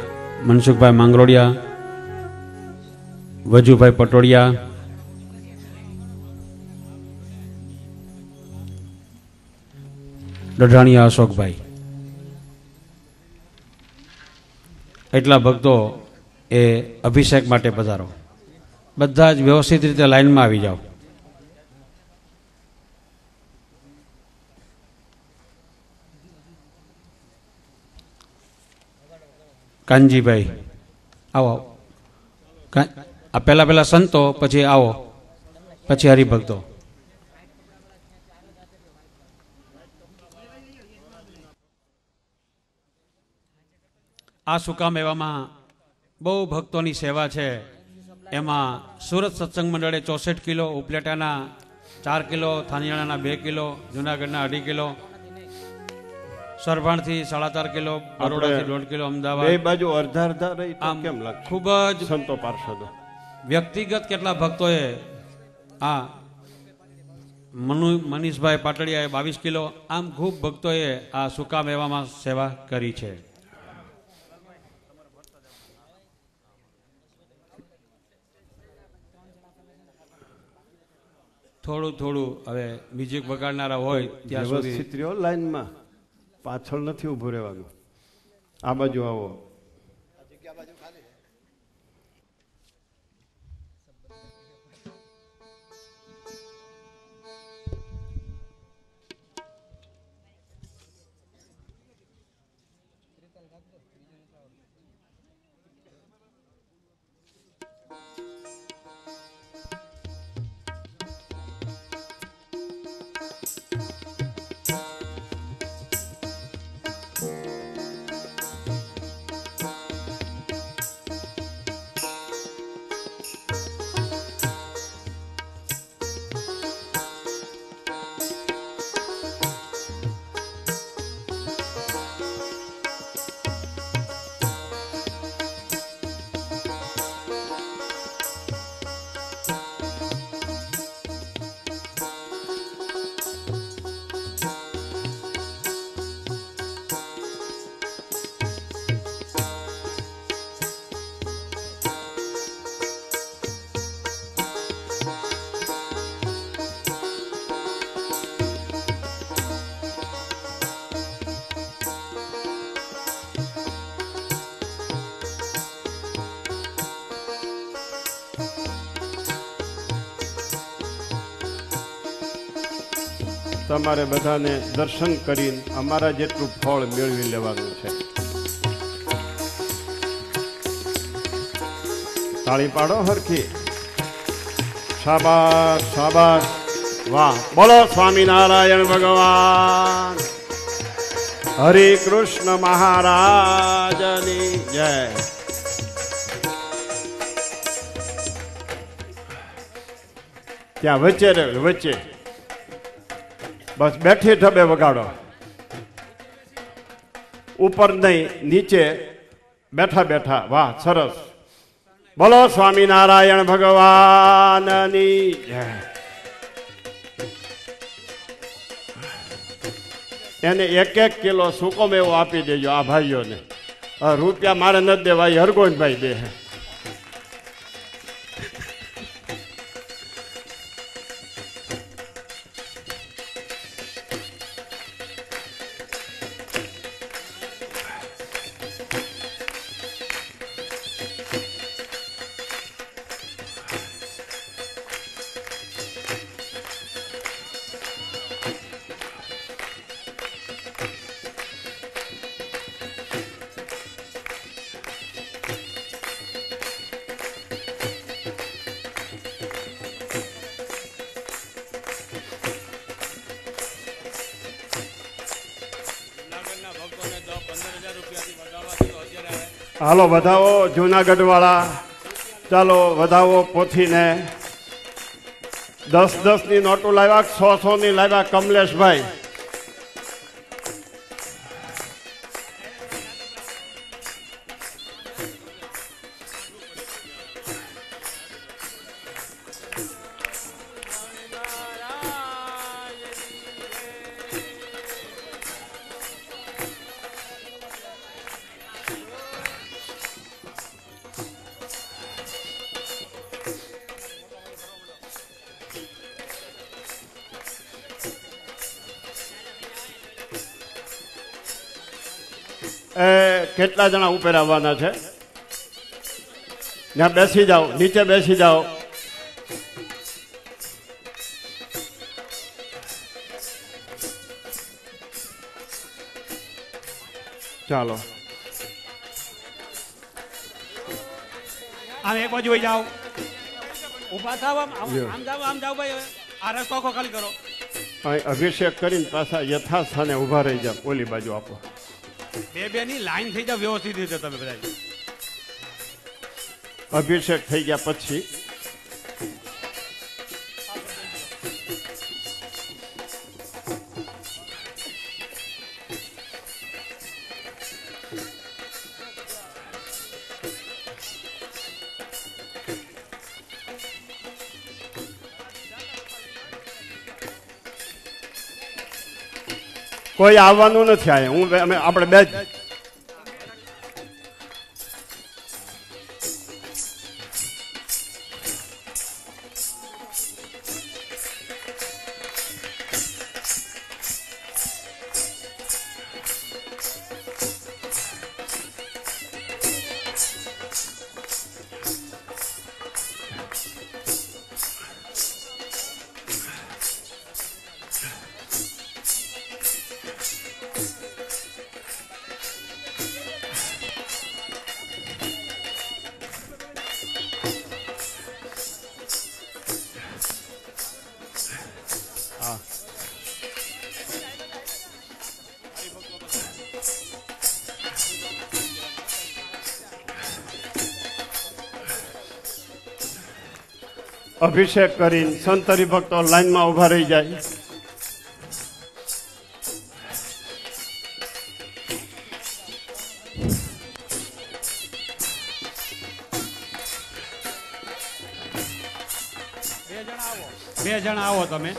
Speaker 3: મનસુખભાઈ માંગરોડિયા, વજુભાઈ પટોડિયા, ડઢાણીયા અશોકભાઈ, એટલા ભક્તો એ અભિષેક માટે પધારો. બધા જ વ્યવસ્થિત રીતે લાઈનમાં આવી જાઓ. કાનજીભાઈ આવો. આ પહેલા સંતો, પછી આવો, પછી હરિભક્તો. આ સુકામ એવામાં બહુ ભક્તોની સેવા છે. એમાં સુરત સત્સંગ મંડળે 64 કિલો, ઉપલેટાના 4 કિલો, થાનિયાણાના 2 કિલો, જુનાગઢના 2.5 કિલો, સરભાણથી 4.5 કિલો, બરોડાથી 1.5 કિલો, અમદાવાદ
Speaker 4: બે બાજુ અડધા અડધા રહી તો
Speaker 3: આમ
Speaker 4: કેમ લાગે?
Speaker 3: ખૂબ જ
Speaker 4: સંતો પાર્ષદો
Speaker 3: વ્યક્તિગત કેટલા ભક્તોએ આ મનીષભાઈ પાટડિયાએ 22 કિલો, આમ ખૂબ ભક્તોએ આ સુકામ એવામાં સેવા કરી છે. થોડું હવે મ્યુઝિક વગાડનારા હોય ત્યાં સુધી
Speaker 4: વ્યવસ્થિત રહ્યો લાઈનમાં, પાછળ નથી ઊભું રહેવાનું. આ બાજુ આવો. તમારે બધાને દર્શન કરીને અમારા જેટલું ફળ મેળવી લેવાનું છે. તાળી પાડો હરખી. શાબાશ શાબાશ, વાહ. બોલો સ્વામિનારાયણ ભગવાન, હરે કૃષ્ણ મહારાજની જય. ત્યાં વચ્ચે વચ્ચે બસ બેઠી ઢબે વગાડો, ઉપર નહીં નીચે બેઠા બેઠા. વાહ સરસ. બોલો સ્વામિનારાયણ ભગવાનની જય. એને 1-1 કિલો સૂકો મેવો આપી દેજો આ ભાઈઓને. રૂપિયા મારે નથી દેવા, એ હરગોનભાઈ દે. હાલો વધાવો જુનાગઢ વાળા, ચાલો વધાવો પોથીને. 10-10 ની નોટો લાવ્યા, 100-100 ની લાવ્યા કમલેશભાઈ. કેટલા જણા ઉપર આવવાના છે? ત્યાં બેસી જાઓ, નીચે બેસી જાઓ. ચાલો
Speaker 1: આમ એક બાજુ વહી જાઓ, ઉભા થાવ, આમ જાઓ ભાઈ. હવે આ રસ્તો આખો ખાલી કરો.
Speaker 4: અહીં અભિષેક કરીને પાછા યથાસ્થાને ઊભા રહી જાઓ. ઓલી બાજુ આપો.
Speaker 1: બે ની લાઈન થઈ જાવ વ્યવસ્થિત રીતે. તમે બધા
Speaker 4: અભિષેક થઈ ગયા પછી કોઈ આવવાનું નથી. આ આપણે બે જ. અભિષેક કરીને સંત હરિભક્તો લાઈનમાં ઉભા રહી જાય.
Speaker 1: બે જણા આવો તમે.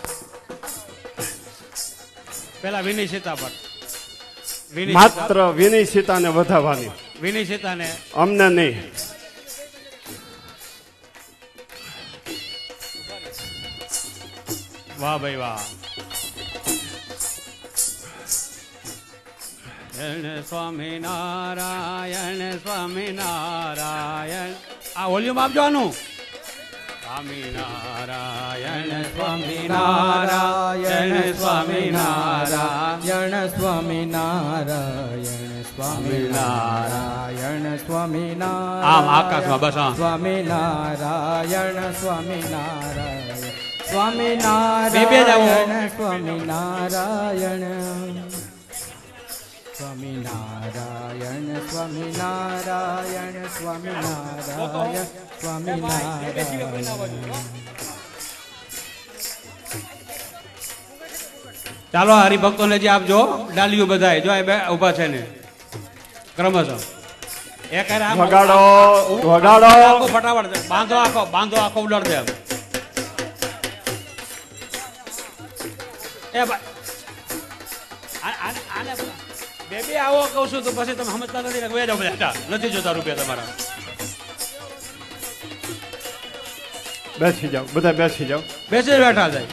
Speaker 1: પેલા વિનય સીતા પર,
Speaker 4: માત્ર વિનય સીતાને વધાવવાની.
Speaker 1: વિનય સીતાને
Speaker 4: અમને નહીં.
Speaker 1: વાહ ભાઈ વાહ. સ્વામિનારાયણ સ્વામિનારાયણ. આ વોલ્યુમ આપજો આનું. રામ
Speaker 3: સ્વામિનારાયણ
Speaker 2: સ્વામિનારાયણ સ્વામિનારાયણ સ્વામિનારાયણ સ્વામિનારાયણ સ્વામિનારાયણ
Speaker 3: આમ આકાશમાં બસ આમ.
Speaker 2: સ્વામિનારાયણ સ્વામિનારાયણ
Speaker 3: બે જ આવો.
Speaker 2: સ્વામિનારાયણ સ્વામિનારાયણ સ્વામિનારાયણ સ્વામિનારાયણ સ્વામિનારાયણ.
Speaker 3: ચાલો હરિભક્તોને જે આપજો ડાલીઓ બધાય જો આ બે ઊભા છે ને ક્રમશઃ એક હારે આમ
Speaker 4: વગાડો, વગાડો.
Speaker 3: આખો ફટાફટ દે. બાંધો આખો ઉડાડ દે આમ. એ ભાઈ આને બે આવો કહું છું તો પછી તમે સમજતા નથી ને ગયા જાઓ બધા નથી જોતા રૂપિયા તમારા.
Speaker 4: બેસી જાઓ, બધા બેસી જાઓ.
Speaker 3: બેસી બેઠા જાય.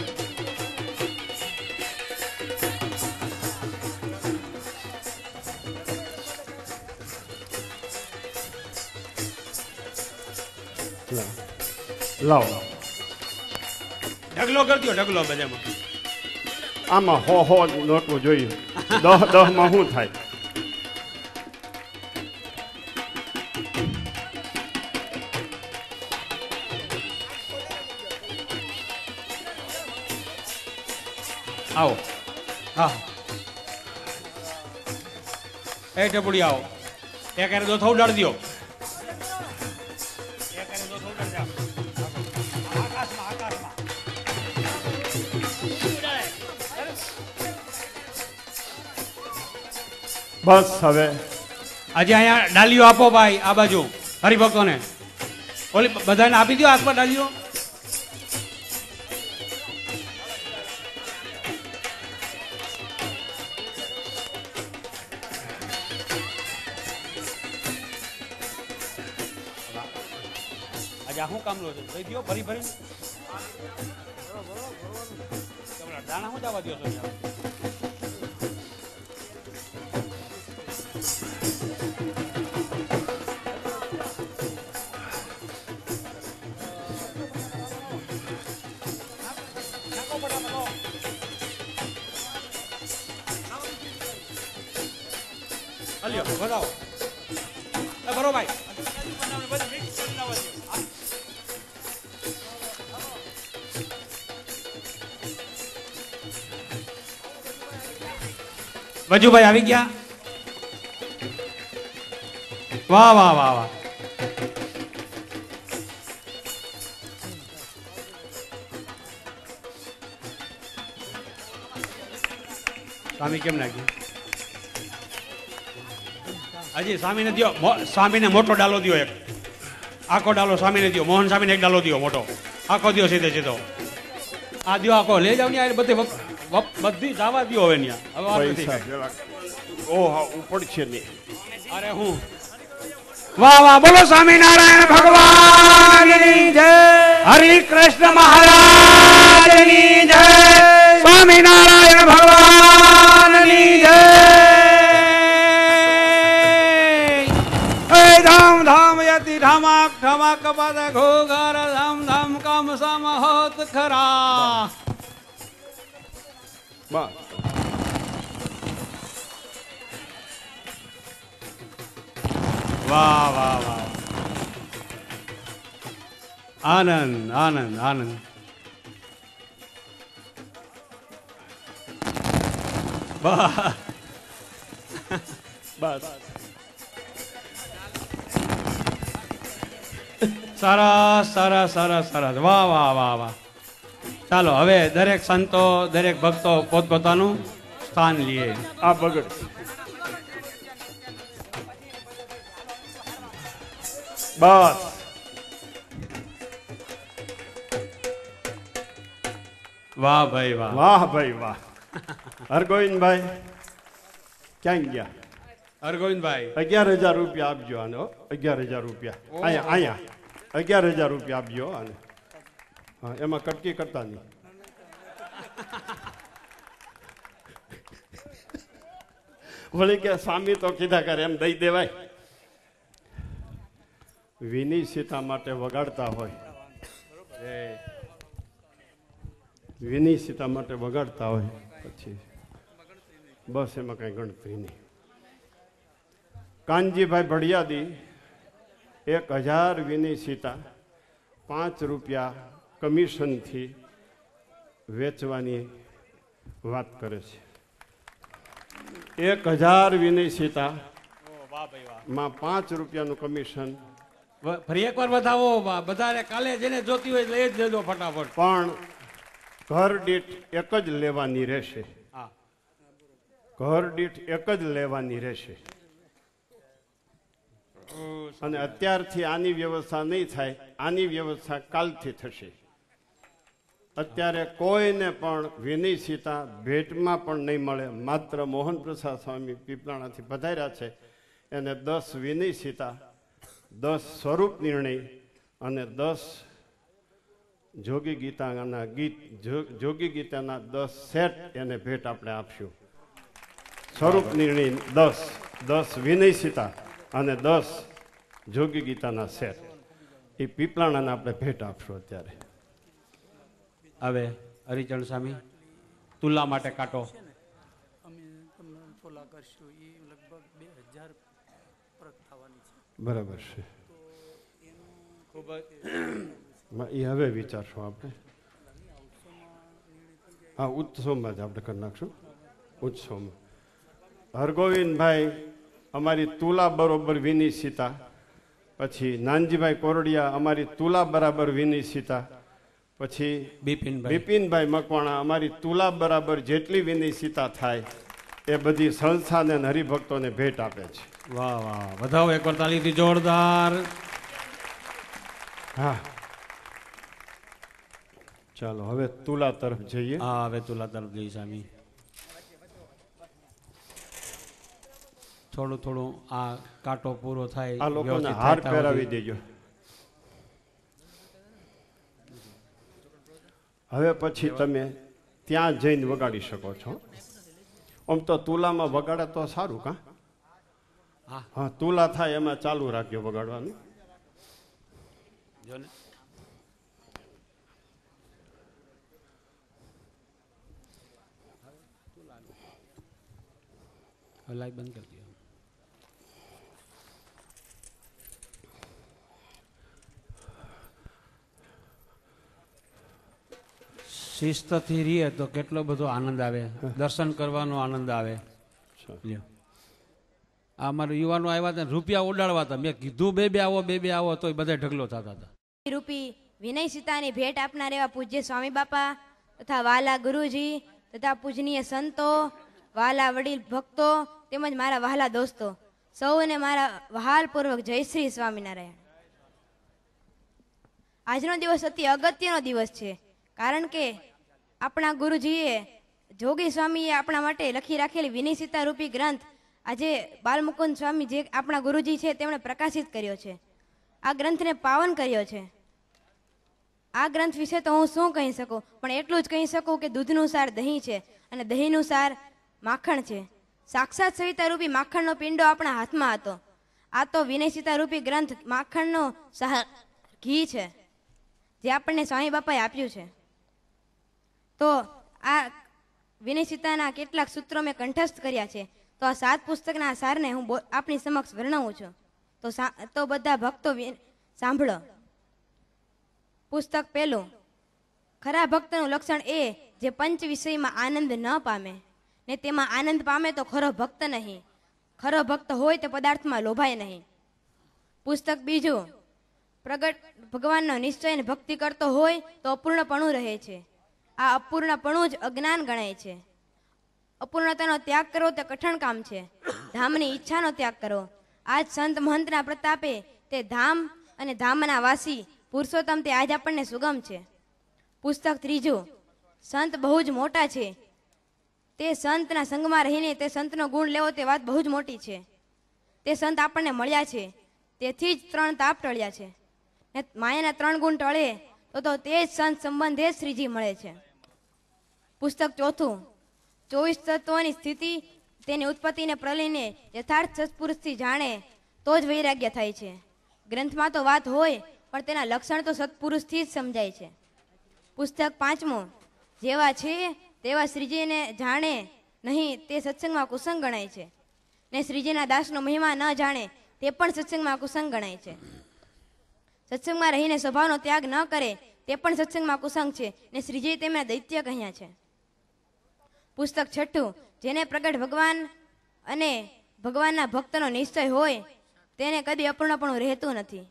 Speaker 4: લાવો.
Speaker 3: ઢગલો કરી દો ઢગલો બધામાં.
Speaker 4: આમાં હો નોટવું જોઈએ. 10 માં શું થાય?
Speaker 3: આવો હા એ ટપુડી આવો એક હારે દો થોડું ઉડાડી દો.
Speaker 4: બસ હવે
Speaker 3: આજે અહીંયા ડાલીઓ આપો ભાઈ આ બાજુ હરિભક્તોને. ઓલી બધાને આપી દો હાથમાં ડાલીઓ. આજે શું કામ લો છો લઈ દો ફરી દાણા શું જવા દો છો? હલ્યો બતાવો બરો ભાઈ વજુભાઈ આવી ગયા. વાહ વાહ વાહ વાહ. સ્વામી કેમ નાખ્યું? હજી સ્વામીને દો. સ્વામીને મોટો ડાલો દો એક. આખો ડાલો સ્વામીને દો. મોહન સ્વામીને એક ડાલો દો મોટો. આખો દો સીધે સીધો. આ દો આખો લઈ જાવ ને બધી બધી જવા દો હવે
Speaker 4: પૈસા ઓહો ઉપર છે નહીં.
Speaker 3: અરે હું વાહ વાહ બોલો સ્વામિનારાયણ ભગવાનની જય. હરિ કૃષ્ણ મહારાજની જય. સ્વામિનારાયણ ભગવાનની જય. ધામ ધામ યતિ ધામાક ઠમાક પદ ઘોઘર ધામ ધામ કામ સમ હોત ખરા.
Speaker 4: બસ
Speaker 3: વાહ વાહ વાહ. આનંદ આનંદ આનંદ. વાહ
Speaker 4: બસ
Speaker 3: સરસ સરસ સરસ સરસ. વાહ વાહ વાહ વાહ. ચાલો હવે દરેક સંતો દરેક ભક્તો પોતપોતાનું સ્થાન લઈએ.
Speaker 4: આ બગડ બસ
Speaker 3: વાહ ભાઈ વાહ.
Speaker 4: વાહ ભાઈ વાહ. હરગોવિંદભાઈ ક્યાં ગયા?
Speaker 3: હરગોવિંદભાઈ
Speaker 4: 11,000 રૂપિયા આપજો આને. 11,000 રૂપિયા અહીંયા 11,000 રૂપિયા આપજો આને. હા એમાં કટકી કરતા નહીં. વળી કે સ્વામી તો કીધા કરે એમ દઈ દેવાય. વિની સીતા માટે વગાડતા હોય વિનિશિતા માટે વગાડતા હોય પછી બસ એમાં કઈ ગણતરી નહીં. કાનજીભાઈ ભડિયાદી 1000 વિનિશિતા 5 રૂપિયા કમિશનથી વેચવાની વાત કરે છે. 1000 વિનિશિતા માં 5 રૂપિયાનું કમિશન.
Speaker 1: ફરી એકવાર વધાવો બધાને, કાલે જેને જોતી હોય લઈ જ દેજો ફટાફટ.
Speaker 4: પણ ઘર દીઠ એક જ લેવાની રહેશે.
Speaker 1: હા,
Speaker 4: ઘર દીઠ એક જ લેવાની રહેશે. અને અત્યારથી આની વ્યવસ્થા નહીં થાય, આની વ્યવસ્થા કાલથી થશે. અત્યારે કોઈને પણ વિનિશિતા ભેટમાં પણ નહીં મળે. માત્ર મોહન પ્રસાદ સ્વામી પીપળાણાથી પધાર્યા છે, એને 10 વિનિશિતા, 10 સ્વરૂપ નિર્ણય અને 10 જોગી ગીતાના ગીત, જોગી ગીતાના 10 સેટ એને ભેટ આપણે આપશું. સ્વરૂપ નિર્ણય 10 વિનિશિતા અને 10 જોગી ગીતાના સેટ એ પીપળાણાને આપણે ભેટ આપશું. અત્યારે
Speaker 1: હવે હરિચરણ સ્વામી તુલા માટે કાંટો.
Speaker 4: બરાબર છે. એ હવે વિચારશું આપણે. હા, ઉત્સવમાં જ આપણે કરી નાખશું. ઉત્સવમાં હરગોવિંદભાઈ અમારી તુલા બરોબર વિનિશિતા, પછી નાનજીભાઈ કોરડિયા અમારી તુલા બરાબર વિનિશિતા, પછી બિપિનભાઈ મકવાણા અમારી તુલા બરાબર જેટલી વિનિશિતા થાય એ બધી સંસ્થાને અને હરિભક્તોને ભેટ આપે છે.
Speaker 1: વાહ વાહ, વધાવો એકવાર તાલીથી જોરદાર.
Speaker 4: હા, ચાલો હવે તુલા તરફ જઈએ.
Speaker 1: હા, હવે તુલા તરફ જઈ સ્વામી. થોડું થોડું આ કાંટો પૂરો થાય,
Speaker 4: આ લોકોને
Speaker 1: વ્યવસ્થિત
Speaker 4: હાર
Speaker 1: થાય
Speaker 4: પહેરાવી
Speaker 1: ત્યાં
Speaker 4: દેજો. હવે પછી તમે ત્યાં જઈને વગાડી શકો છો. આમ તો તુલામાં વગાડે તો સારું. કા હા, તુલા થાય એમાં ચાલુ રાખજો વગાડવાનું.
Speaker 1: જો ને. લાઈટ બંધ કરી દો. શિસ્તથી રહીએ તો કેટલો બધો આનંદ આવે, દર્શન કરવાનો આનંદ આવે. લ્યો, આ અમારા યુવાનો આવ્યા હતા, રૂપિયા ઉડાડવા હતા. મેં કીધું બે આવો તો બધા ઢગલો થતા હતા.
Speaker 6: રૂપી વિનયસિતાની ભેટ આપનાર એવા પૂજ્ય સ્વામી બાપા તથા વાલા ગુરુજી તથા પૂજનીય સંતો, વાલા વડીલ ભક્તો તેમજ મારા વહાલા દોસ્તો સૌને મારા વહાલપૂર્વક જય શ્રી સ્વામિનારાયણ. આજનો દિવસ અતિ અગત્યનો દિવસ છે, કારણ કે આપણા ગુરુજીએ જોગી સ્વામીએ આપણા માટે લખી રાખેલી વિનિશિતા રૂપી ગ્રંથ આજે બાલમુકુંદ સ્વામી જે આપણા ગુરુજી છે તેમણે પ્રકાશિત કર્યો છે. આ ગ્રંથને પાવન કર્યો છે. આ ગ્રંથ વિશે તો હું શું કહી શકું, પણ એટલું જ કહી શકું કે દૂધનું સાર દહીં છે અને દહીંનું સાર માખણ છે. સાક્ષાત સવિતા રૂપી માખણનો પિંડો આપણા હાથમાં હતો. આ તો વિનયસિતા રૂપી ગ્રંથ માખણનો ઘી છે જે આપણને સ્વામી બાપાએ આપ્યું છે. તો આ વિનયસિતાના કેટલાક સૂત્રો મેં કંઠસ્થ કર્યા છે. તો આ 7 પુસ્તકના સારને હું આપની સમક્ષ વર્ણવું છું. તો બધા ભક્તો સાંભળો. પુસ્તક પહેલું. ખરા ભક્તનું લક્ષણ એ જે પંચ વિષયમાં આનંદ ન પામે ને તેમાં આનંદ પામે તો ખરો ભક્ત નહીં. ખરો ભક્ત હોય તે પદાર્થમાં લોભાય નહીં. પુસ્તક બીજું. પ્રગટ ભગવાનનો નિશ્ચય ભક્તિ કરતો હોય તો અપૂર્ણપણું રહે છે. આ અપૂર્ણપણું જ અજ્ઞાન ગણાય છે. અપૂર્ણતાનો ત્યાગ કરવો તે કઠણ કામ છે. ધામની ઈચ્છાનો ત્યાગ કરવો. આજ સંત મહંતના પ્રતાપે તે ધામ અને ધામના વાસી પુરુષોત્તમ તે આજ આપણને સુગમ છે. પુસ્તક ત્રીજું. સંત બહુ જ મોટા છે. તે સંતના સંગમાં રહીને તે સંતનો ગુણ લેવો તે વાત બહુ જ મોટી છે. તે સંત આપણને મળ્યા છે તેથી જ 3 તાપ ટળ્યા છે. ને માયાના 3 ગુણ ટળે તો તે જ સંત સંબંધે જ શ્રીજી મળે છે. પુસ્તક ચોથું. 24 તત્વોની સ્થિતિ તેની ઉત્પત્તિને પ્રલયને યથાર્થ સત્પુરુષથી જાણે તો જ વૈરાગ્ય થાય છે. ગ્રંથમાં તો વાત હોય પણ તેના લક્ષણ તો સત્પુરુષથી જ સમજાય છે. પુસ્તક પાંચમું. જેવા છે તેવા શ્રીજીને જાણે નહીં તે સત્સંગમાં કુસંગ ગણાય છે, ને શ્રીજીના દાસનો મહિમા ન જાણે તે પણ સત્સંગમાં કુસંગ ગણાય છે. સત્સંગમાં રહીને સ્વભાવનો ત્યાગ ન કરે તે પણ સત્સંગમાં કુસંગ છે, ને શ્રીજીએ તેમના દૈત્ય કહ્યા છે. પુસ્તક 6 જેને પ્રગટ ભગવાન અને ભગવાનના ભક્તનો નિશ્ચય હોય તેને કદી અપૂર્ણપણું રહેતું નથી.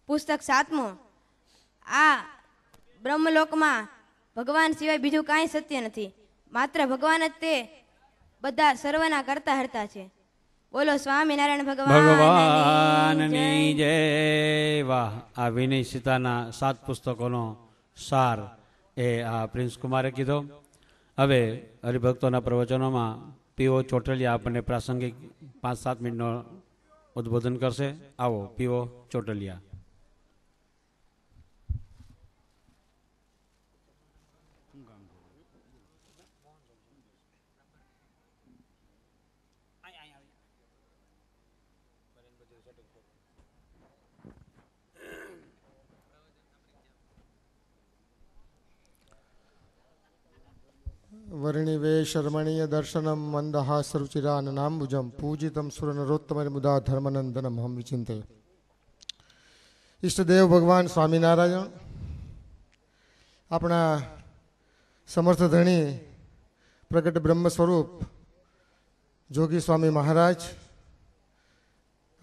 Speaker 6: પુસ્તક 7 આ બ્રહ્મલોકમાં ભગવાન સિવાય બીજું કાંઈ સત્ય નથી, માત્ર ભગવાન જ તે બધા સર્વના કરતા હરતા છે. બોલો સ્વામિનારાયણ
Speaker 3: ભગવાનની જય. વાહ! આ વિનય સીતાના 7 પુસ્તકોનો સાર એ આ પ્રિન્સ કુમારે કીધો. હવે હરિભક્તોના પ્રવચનોમાં પીઓ ચોટલિયા આપણને પ્રાસંગિક 5-7 મિનિટનો ઉદ્બોધન કરશે. આવો પીઓ ચોટલિયા.
Speaker 7: વર્ણિવે શર્મણીય દર્શનમ મંદહાસરુચિરાનનાંબુજમ પૂજિતમ સુરનરોત્તમર્મુદા ધર્મનંદનમ હમ વિચિંતે. ઈષ્ટદેવ ભગવાન સ્વામિનારાયણ, આપણા સમર્થ ધણી પ્રગટ બ્રહ્મ સ્વરૂપ જોગી સ્વામી મહારાજ,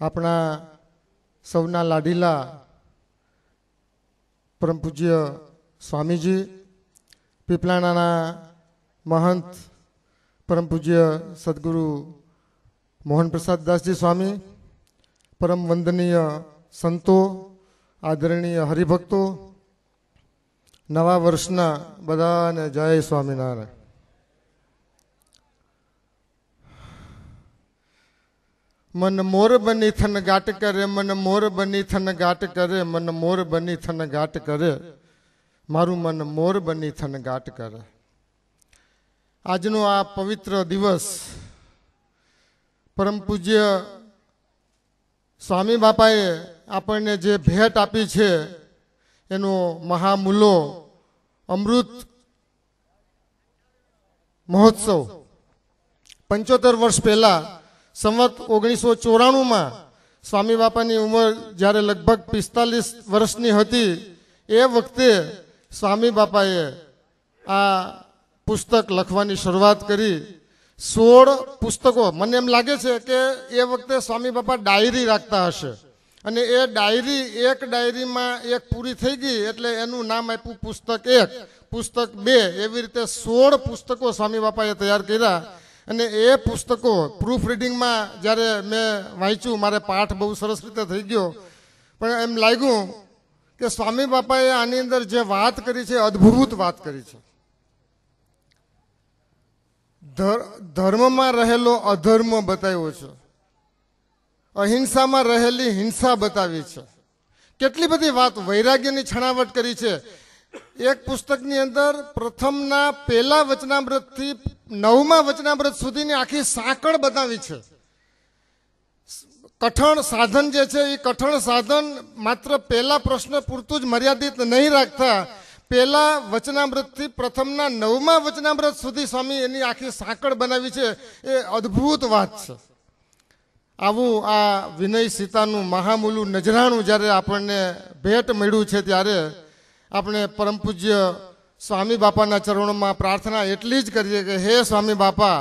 Speaker 7: આપણા સૌના લાડીલા પરમ પૂજ્ય સ્વામીજી, પીપલાણાના મહંત પરમ પૂજ્ય સદગુરુ મોહન પ્રસાદ દાસજી સ્વામી, પરમ વંદનીય સંતો, આદરણીય હરિભક્તો, નવા વર્ષના બધાને જય સ્વામિનારાયણ. મન મોર બની થન ગાટ કરે, મન મોર બની થન ગાટ કરે, મન મોર બની થન ગાટ કરે, મારું મન મોર બની થન ગાટ કરે. આજનો આ પવિત્ર દિવસ પરમ પૂજ્ય સ્વામી બાપાએ આપણને જે ભેટ આપી છે એનો મહામૂલો અમૃત મહોત્સવ 75 વર્ષ પહેલા સંવત 1994 સ્વામી બાપાની ઉંમર જ્યારે લગભગ 45 વર્ષની હતી એ વખતે સ્વામી બાપાએ આ પુસ્તક લખવાની શરૂઆત કરી. 16 પુસ્તકો, મને એમ લાગે છે કે એ વખતે સ્વામી બાપા ડાયરી રાખતા હશે અને એ ડાયરી, એક ડાયરીમાં એક પૂરી થઈ ગઈ એટલે એનું નામ આપ્યું પુસ્તક 1, પુસ્તક 2, એવી રીતે 16 પુસ્તકો સ્વામી બાપાએ તૈયાર કર્યા. અને એ પુસ્તકો પ્રૂફ રીડિંગમાં જ્યારે મેં વાંચ્યું, મારે પાઠ બહુ સરસ રીતે થઈ ગયો, પણ એમ લાગ્યું કે સ્વામી બાપાએ આની અંદર જે વાત કરી છે અદ્ભુત વાત કરી છે. ધર્મમાં રહેલો અધર્મ બતાવ્યો છે, અહિંસામાં રહેલી હિંસા બતાવી છે, કેટલી બધી વાત, વૈરાગ્યની છણાવટ કરી છે. એક પુસ્તકની અંદર પ્રથમના પહેલા વચનામૃતથી 9મા વચનામૃત સુધીની આખી સાંકળ બતાવી છે. કઠણ સાધન જે છે એ કઠણ સાધન માત્ર પહેલા પ્રશ્ન પૂરતું જ મર્યાદિત નહીં રાખતા, પહેલા વચનામૃતથી પ્રથમના 9મા વચનામૃત સુધી સ્વામી એની આખી સાંકળ બનાવી છે. એ અદ્ભુત વાત છે. આવું આ વિનય સીતાનું મહામૂલું નજરાણું જ્યારે આપણને ભેટ મળ્યું છે ત્યારે આપણે પરમ પૂજ્ય સ્વામી બાપાના ચરણોમાં પ્રાર્થના એટલી જ કરીએ કે હે સ્વામી બાપા,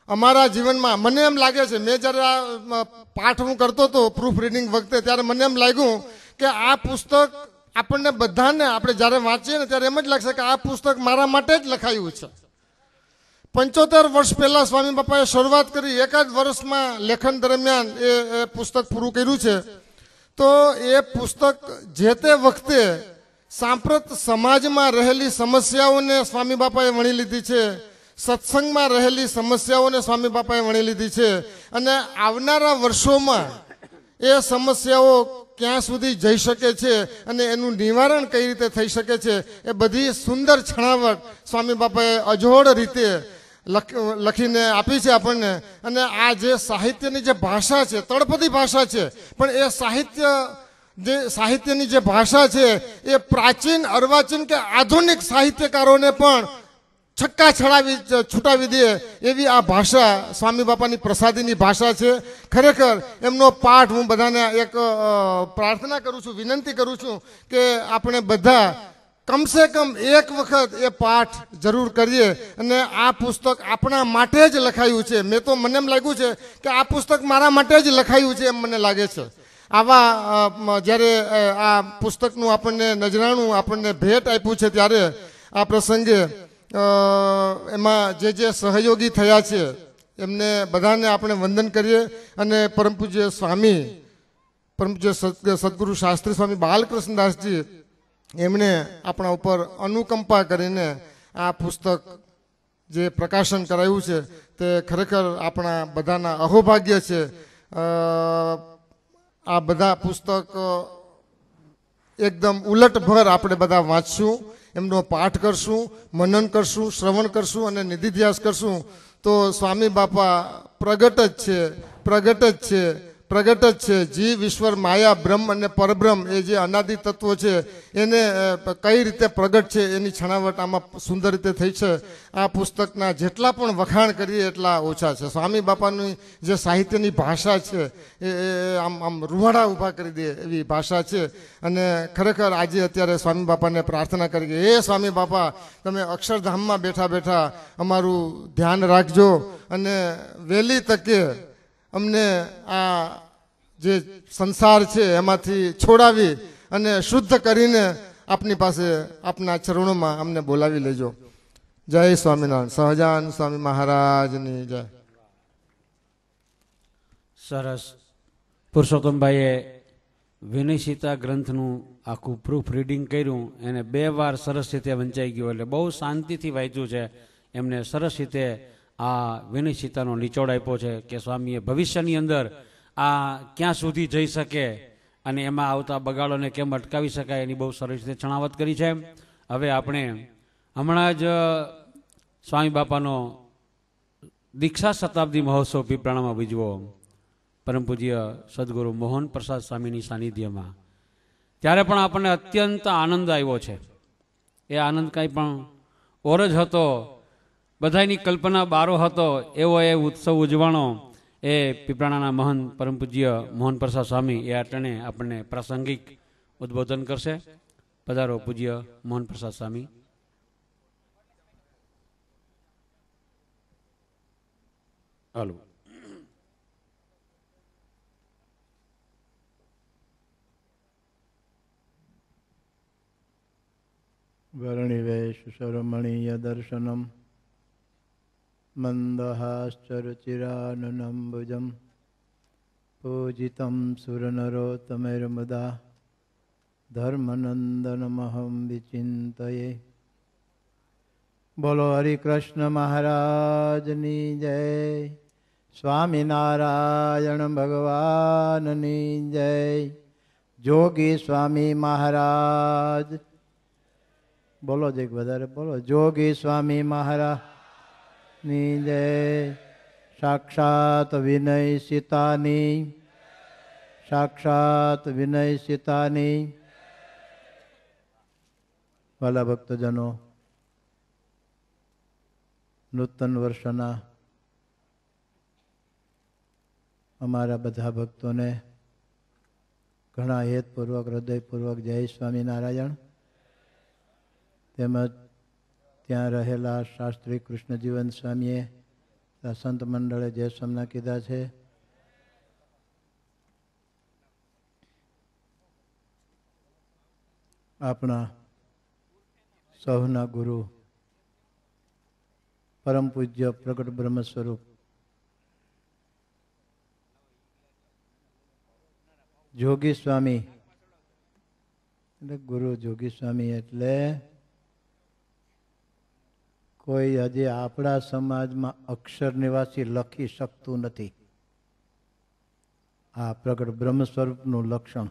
Speaker 7: અમારા જીવનમાં મને એમ લાગે છે, મેં જ્યારે આ પાઠ હું કરતો હતો પ્રૂફ રીડિંગ વખતે, ત્યારે મને એમ લાગ્યું કે આ પુસ્તક આપણને બધાને, આપણે જ્યારે વાંચીએ ને ત્યારે એમ જ લાગશે કે આ પુસ્તક મારા માટે જ લખાયું છે. 75 વર્ષ પહેલા સ્વામી બાપાએ શરૂઆત કરી, એકાદ વર્ષમાં લેખન દરમિયાન એ પુસ્તક પૂરું કર્યું છે. તો એ પુસ્તક જે તે વખતે સાંપ્રત સમાજમાં રહેલી સમસ્યાઓને સ્વામી બાપાએ વણી લીધી છે, સત્સંગમાં રહેલી સમસ્યાઓને સ્વામી બાપાએ વણી લીધી છે, અને આવનારા વર્ષોમાં એ સમસ્યાઓ ક્યાં સુધી જઈ શકે છે અને એનું નિવારણ કઈ રીતે થઈ શકે છે એ બધી સુંદર છણાવટ સ્વામી બાપાએ અજોડ રીતે લખીને આપી છે આપણને. અને આ જે સાહિત્યની જે ભાષા છે, તળપદી ભાષા છે, પણ એ સાહિત્ય જે સાહિત્યની જે ભાષા છે એ પ્રાચીન અર્વાચીન કે આધુનિક સાહિત્યકારોને પણ છક્કા છૂટાવી દે એવી આ ભાષા સ્વામી બાપાની પ્રસાદીની ભાષા છે. ખરેખર એમનો પાઠ હું બધાને એક પ્રાર્થના કરું છું, વિનંતી કરું છું કે આપણે બધા કમસે કમ એક વખત એ પાઠ જરૂર કરીએ. અને આ પુસ્તક આપણા માટે જ લખાયું છે. મને એમ લાગ્યું છે કે આ પુસ્તક મારા માટે જ લખાયું છે એમ મને લાગે છે. આવા જ્યારે આ પુસ્તકનું આપણને નજરાણું આપણને ભેટ આપ્યું છે ત્યારે આ પ્રસંગે એમાં જે સહયોગી થયા છે એમને બધાને આપણે વંદન કરીએ. અને પરમ પૂજ્ય સદગુરુ શાસ્ત્રી સ્વામી બાલકૃષ્ણદાસજી એમણે આપણા ઉપર અનુકંપા કરીને આ પુસ્તક જે પ્રકાશન કરાયું છે તે ખરેખર આપણા બધાના અહોભાગ્ય છે. આ બધા પુસ્તક એકદમ ઉલટભર આપણે બધા વાંચશું, એમનો પાઠ કરશું, મનન કરશું, શ્રવણ કરશું અને નિધિધ્યાસ કરશું તો સ્વામી બાપા પ્રગટ જ છે. જીવ, ઈશ્વર, માયા, બ્રહ્મ અને પરબ્રહ્મ એ જે અનાદિ તત્વો છે એને કઈ રીતે પ્રગટ છે એની છણાવટ આમાં સુંદર રીતે થઈ છે. આ પુસ્તકના જેટલા પણ વખાણ કરીએ એટલા ઓછા છે. સ્વામી બાપાની જે સાહિત્યની ભાષા છે એ આમ રૂવાડા ઊભા કરી દે એવી ભાષા છે. અને ખરેખર આજે અત્યારે સ્વામી બાપાને પ્રાર્થના કરી કે હે સ્વામી બાપા, તમે અક્ષરધામમાં બેઠા બેઠા અમારું ધ્યાન રાખજો અને વહેલી તકે અમને આ જે સંસાર છે એમાંથી છોડાવી અને શુદ્ધ કરીને આપની પાસે આપના ચરણોમાં અમને બોલાવી લેજો. જય સ્વામિનારાયણ. સહજાન સ્વામી મહારાજની જય.
Speaker 3: સરસ. પુરુષોત્તમભાઈએ વિનયસીતા ગ્રંથનું આખું પ્રૂફ રીડિંગ કર્યું. એને 2 વાર સરસ રીતે વંચાઈ ગયું, એટલે બહુ શાંતિથી વાંચ્યું છે. એમને સરસ રીતે આ વિનયસીતાનો નિચોડ આપ્યો છે કે સ્વામીએ ભવિષ્યની અંદર આ ક્યાં સુધી જઈ શકે અને એમાં આવતા બગાડોને કેમ અટકાવી શકાય એની બહુ સરસ રીતે છણાવટ કરી છે. હવે આપણે હમણાં જ સ્વામી બાપાનો દીક્ષા શતાબ્દી મહોત્સવ પીપળામાં ઉજવો પરમ પૂજ્ય સદગુરુ મોહન પ્રસાદ સ્વામીની સાનિધ્યમાં. ત્યારે પણ આપણને અત્યંત આનંદ આવ્યો છે. એ આનંદ કાંઈ પણ ઓર જ હતો, બધાની કલ્પના બારો હતો એવો એ ઉત્સવ ઉજવાણો. એ પીપળાણાના મહંત પરમ પૂજ્ય મોહન પ્રસાદ સ્વામી એ અટણે આપણને પ્રાસંગિક ઉદ્બોધન કરશે. પધારો પૂજ્ય મોહન પ્રસાદ સ્વામી. હાલો.
Speaker 8: વર્ણિવેશ શરમણીય દર્શનમ મંદહાશ્ચરુચિરાનનંબુજમ પૂજિતમ સુરનરોત્તમૈર્મુદા ધર્મનંદનમહં વિચિંતયે. બોલો હરિકૃષ્ણ મહારાજની જય. સ્વામિનારાયણ ભગવાનની જય. જોગી સ્વામી મહારાજ બોલો. જે વધારે બોલો. જોગી સ્વામી મહારાજ ની જય. સાક્ષાત વિનય સીતાની, સાક્ષાત વિનય સીતાની. વાલા ભક્તજનો, નૂતન વર્ષના અમારા બધા ભક્તોને ઘણા હેતપૂર્વક હૃદયપૂર્વક જય સ્વામિનારાયણ. તેમજ ત્યાં રહેલા શાસ્ત્રી કૃષ્ણજીવન સ્વામીએ સંત મંડળે જે સમના કીધા છે આપણા સૌના ગુરુ પરમ પૂજ્ય પ્રગટ બ્રહ્મ સ્વરૂપ જોગી સ્વામી એટલે ગુરુ જોગી સ્વામી એટલે કોઈ હજી આપણા સમાજમાં અક્ષર નિવાસી લખી શકતું નથી. આ પ્રગટ બ્રહ્મ સ્વરૂપનું લક્ષણ.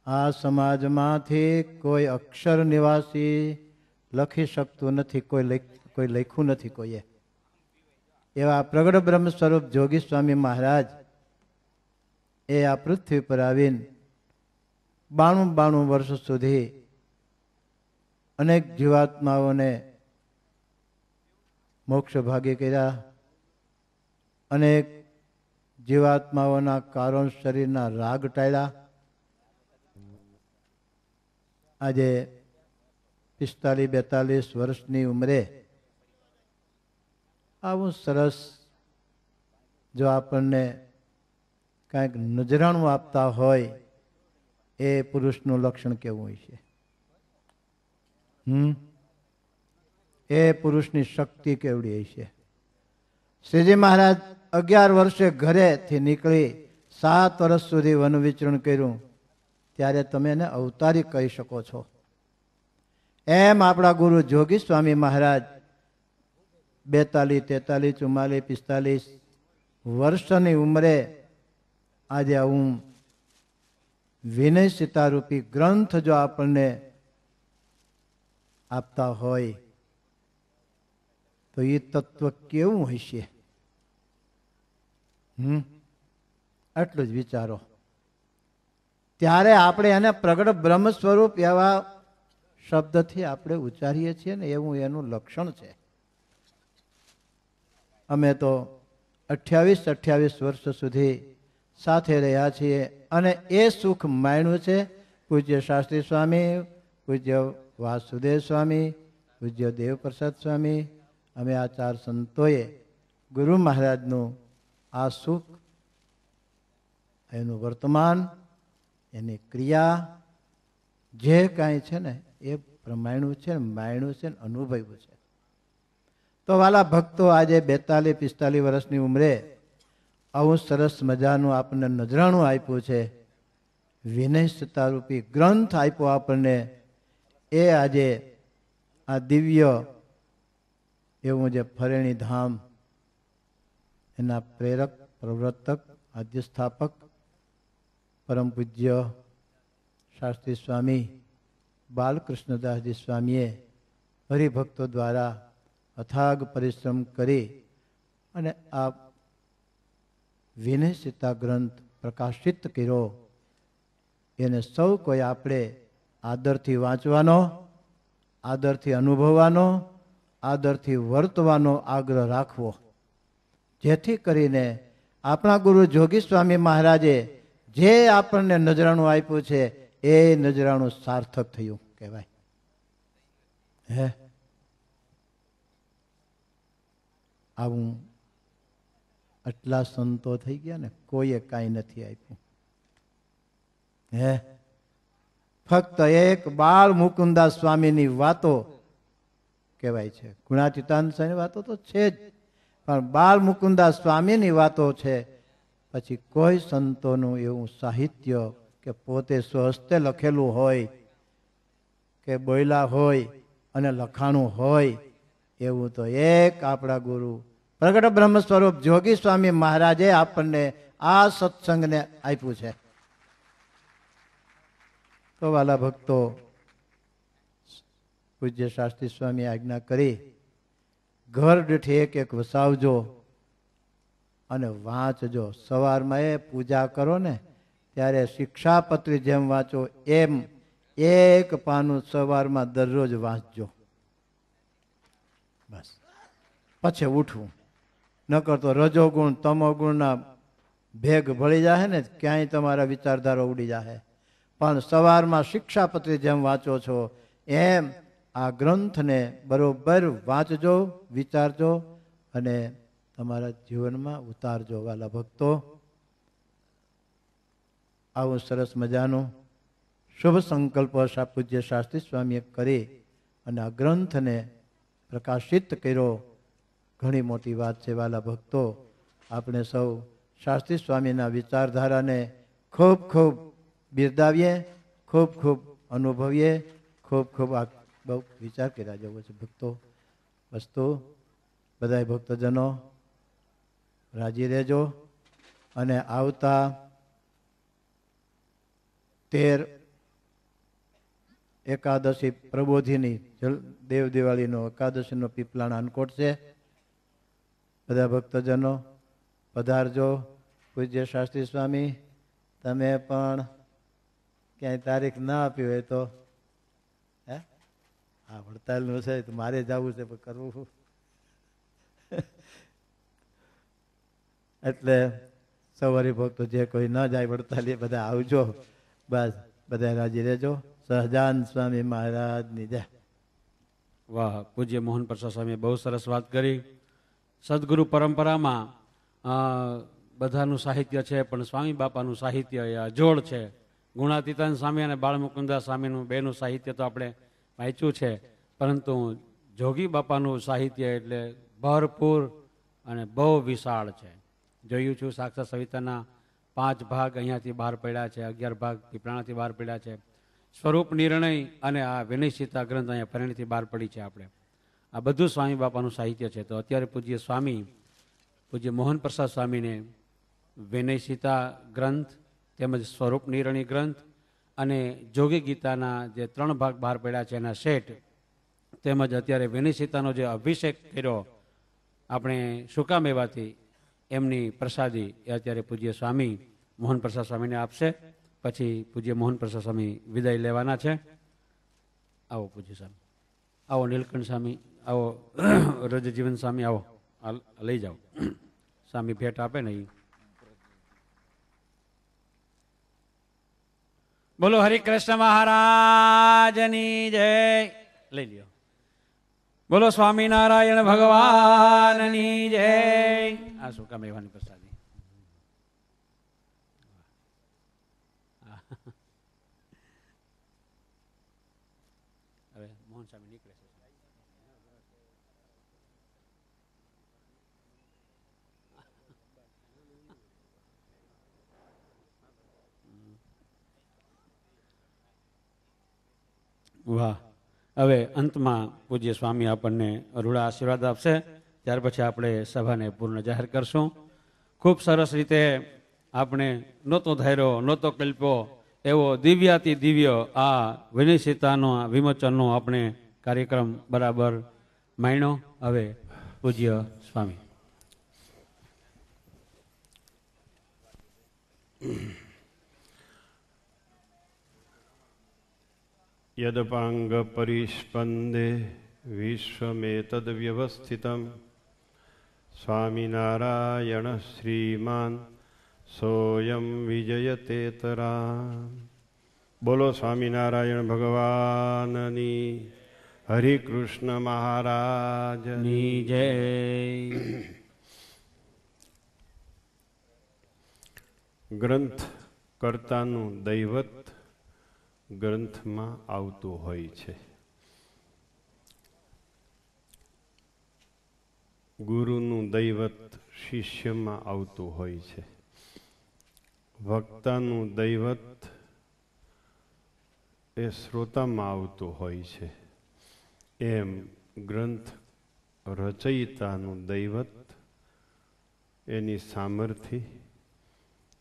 Speaker 8: આ સમાજમાંથી કોઈ અક્ષર નિવાસી લખી શકતું નથી, કોઈ લખ્યું નથી કોઈએ. એવા પ્રગટ બ્રહ્મ સ્વરૂપ જોગી સ્વામી મહારાજ એ આ પૃથ્વી પર આવીને બાણું વર્ષ સુધી અનેક જીવાત્માઓને મોક્ષ ભાગી કર્યા, અનેક જીવાત્માઓના કારણ શરીરના રાગ ટાળ્યા. આજે 45-42 વર્ષની ઉંમરે આવું સરસ જો આપણને કાંઈક નજરાણું આપતા હોય, એ પુરુષનું લક્ષણ કેવું હોય છે? એ પુરુષની શક્તિ કેવડી હોય છે? શ્રીજી મહારાજ 11 વર્ષે ઘરેથી નીકળી 7 વર્ષ સુધી વન વિચરણ કર્યું, ત્યારે તમે એને અવતારી કહી શકો છો. એમ આપણા ગુરુ જોગી સ્વામી મહારાજ 42, 43, 44, 45 વર્ષની ઉંમરે આજે હું વિનય સીતારૂપી ગ્રંથ જો આપણને આપતા હોય તો એ તત્વ કેવું હશે? આટલું જ વિચારો. ત્યારે આપણે એને પ્રગટ બ્રહ્મ સ્વરૂપ એવા શબ્દથી આપણે ઉચ્ચારીએ છીએ ને, એવું એનું લક્ષણ છે. અમે તો 28 વર્ષ સુધી સાથે રહ્યા છીએ અને એ સુખ માણ્યું છે. પૂજ્ય શાસ્ત્રી સ્વામી, પૂજ્ય વાસુદેવ સ્વામી, પૂજ્ય દેવપ્રસાદ સ્વામી, અમે આ 4 સંતોએ ગુરુ મહારાજનું આ સુખ, એનું વર્તમાન, એની ક્રિયા જે કાંઈ છે ને એ પ્રમાણ્યું છે, માણ્યું છે, અનુભવ્યું છે. તો વાલા ભક્તો, આજે 42-45 વર્ષની ઉંમરે આવું સરસ મજાનું આપણને નજરાણું આપ્યું છે, વિનય સીતારૂપી ગ્રંથ આપ્યો આપણને. એ આજે આ દિવ્ય એવું જે ફરેણી ધામ, એના પ્રેરક, પ્રવર્તક, આદ્યસ્થાપક પરમ પૂજ્ય શાસ્ત્રી સ્વામી બાલકૃષ્ણદાસજી સ્વામીએ હરિભક્તો દ્વારા અથાગ પરિશ્રમ કરી અને આ વિનય સીતા ગ્રંથ પ્રકાશિત કર્યો. એને સૌ કોઈ આપણે આદરથી વાંચવાનો, આદરથી અનુભવવાનો, આદરથી વર્તવાનો આગ્રહ રાખવો, જેથી કરીને આપણા ગુરુ જોગી સ્વામી મહારાજે જે આપણને નજરાણું આપ્યું છે એ નજરાણું સાર્થક થયું કહેવાય. હે, આવું આટલા સંતો થઈ ગયા ને, કોઈએ કાંઈ નથી આપ્યું. હે, ફક્ત એક બાળ મુકુંદાસ સ્વામીની વાતો કહેવાય છે. ગુણાતીતાંતની વાતો તો છે જ, પણ બાળ મુકુંદાસ સ્વામીની વાતો છે. પછી કોઈ સંતોનું એવું સાહિત્ય કે પોતે સ્વહસ્તે લખેલું હોય કે બોયલા હોય અને લખાણું હોય, એવું તો એક આપણા ગુરુ પ્રગટ બ્રહ્મ સ્વરૂપ જોગી સ્વામી મહારાજે આપણને આ સત્સંગને આપ્યું છે. તો વાલા ભક્તો, પૂજ્ય શાસ્ત્રી સ્વામી આજ્ઞા કરી ઘર દીઠ એક વસાવજો અને વાંચજો. સવારમાં એ પૂજા કરો ને ત્યારે શિક્ષાપત્રી જેમ વાંચો એમ એક પાનું સવારમાં દરરોજ વાંચજો. બસ, પછી ઉઠવું. નકર તો રજોગુણ તમોગુણના ભેગ ભળી જાય ને, ક્યાંય તમારા વિચારધારો ઉડી જાય. પણ સવારમાં શિક્ષાપત્રી જેમ વાંચો છો એમ આ ગ્રંથને બરોબર વાંચજો, વિચારજો અને તમારા જીવનમાં ઉતારજો. વાલા ભક્તો, આવું સરસ મજાનું શુભ સંકલ્પ પૂજ્ય શાસ્ત્રી સ્વામીએ કરી અને આ ગ્રંથને પ્રકાશિત કર્યો. ઘણી મોટી વાત છે. વાલા ભક્તો, આપણે સૌ શાસ્ત્રી સ્વામીના વિચારધારાને ખૂબ ખૂબ બિરદાવીએ, ખૂબ ખૂબ અનુભવીએ, ખૂબ ખૂબ આ બહુ વિચાર કર્યા જેવો છે. ભક્તો, વસ્તુ બધા ભક્તજનો રાજી રહેજો અને આવતા 13 એકાદશી પ્રબોધિની દેવ દિવાળીનો એકાદશીનો પીપલાણ અનકોટ છે. બધા ભક્તજનો પધારજો. પૂજ્ય શાસ્ત્રી સ્વામી, તમે પણ ક્યાંય તારીખ ના આપી હોય તો હે આ વડતાલનું છે તો મારે જવું છે પણ કરવું શું? એટલે સવારી ભક્તો જે કોઈ ન જાય વડતાલ એ બધા આવજો. બસ બધા રાજી રહેજો. સહજાન સ્વામી મહારાજની જય.
Speaker 3: વાહ, પૂજ્ય મોહન પ્રસાદ સ્વામીએ બહુ સરસ વાત કરી. સદગુરુ પરંપરામાં બધાનું સાહિત્ય છે, પણ સ્વામી બાપાનું સાહિત્ય એ અજોડ છે. ગુણાતીતાન સ્વામી અને બાળમુકુંદાસ સ્વામીનું બેનું સાહિત્ય તો આપણે વાંચ્યું છે, પરંતુ જોગી બાપાનું સાહિત્ય એટલે ભરપૂર અને બહુ વિશાળ છે. જોયું છું સાક્ષાત સવિતાના 5 ભાગ અહીંયાથી બહાર પડ્યા છે, 11 ભાગ પીપળાણાથી બહાર પડ્યા છે. સ્વરૂપ નિર્ણય અને આ વિનયસીતા ગ્રંથ અહીંયા ફરણીથી બહાર પડી છે. આપણે આ બધું સ્વામી બાપાનું સાહિત્ય છે. તો અત્યારે પૂજ્ય સ્વામી પૂજ્ય મોહન પ્રસાદ સ્વામીને વિનયસીતા ગ્રંથ તેમજ સ્વરૂપ નિર્ણય ગ્રંથ અને જોગી ગીતાના જે 3 ભાગ બહાર પડ્યા છે એના સેટ, તેમજ અત્યારે વિનયસીતાનો જે અભિષેક કર્યો આપણે શુકામેવાથી, એમની પ્રસાદી એ અત્યારે પૂજ્ય સ્વામી મોહન પ્રસાદ સ્વામીને આપશે. પછી પૂજ્ય મોહન પ્રસાદ સ્વામી વિદાય લેવાના છે. આવો પૂજ્ય સ્વામી, આવો નીલકંઠ સ્વામી, આવો રજજીવન સ્વામી, આવો લઈ જાઓ. સ્વામી ભેટ આપે ને એ. બોલો હરિકૃષ્ણ મહારાજની જય. લઈ લ્યો. બોલો સ્વામિનારાયણ ભગવાનની જય. આ શું કામ એવાની પ્રસાદી. હવે મોહન સ્વામી નીકળે છે. વાહ. હવે અંતમાં પૂજ્ય સ્વામી આપણને રૂડા આશીર્વાદ આપશે. ત્યાર પછી આપણે સભાને પૂર્ણ જાહેર કરશું. ખૂબ સરસ રીતે આપણે નહોતો ધાર્યો, નહોતો કલ્પ્યો એવો દિવ્યાતિ દિવ્ય આ વિનયસીતાનો વિમોચનનો આપણે કાર્યક્રમ બરાબર માણ્યો. હવે પૂજ્ય સ્વામી.
Speaker 4: યદપાંગ પરિસ્પંદે વિશ્વમેતદ વ્યવસ્થિતમ સ્વામિનારાયણ શ્રીમાન સોયમ વિજયતેતરા. બોલો સ્વામિનારાયણ ભગવાનની, હરિકૃષ્ણ મહારાજની
Speaker 3: જય.
Speaker 4: ગ્રંથ કર્તાનું દૈવત ગ્રંથમાં આવતું હોય છે. ગુરુનું દૈવત શિષ્યમાં આવતું હોય છે. વક્તાનું દૈવત એ શ્રોતામાં આવતું હોય છે. એમ ગ્રંથ રચયિતાનું દૈવત, એની સામર્થ્ય,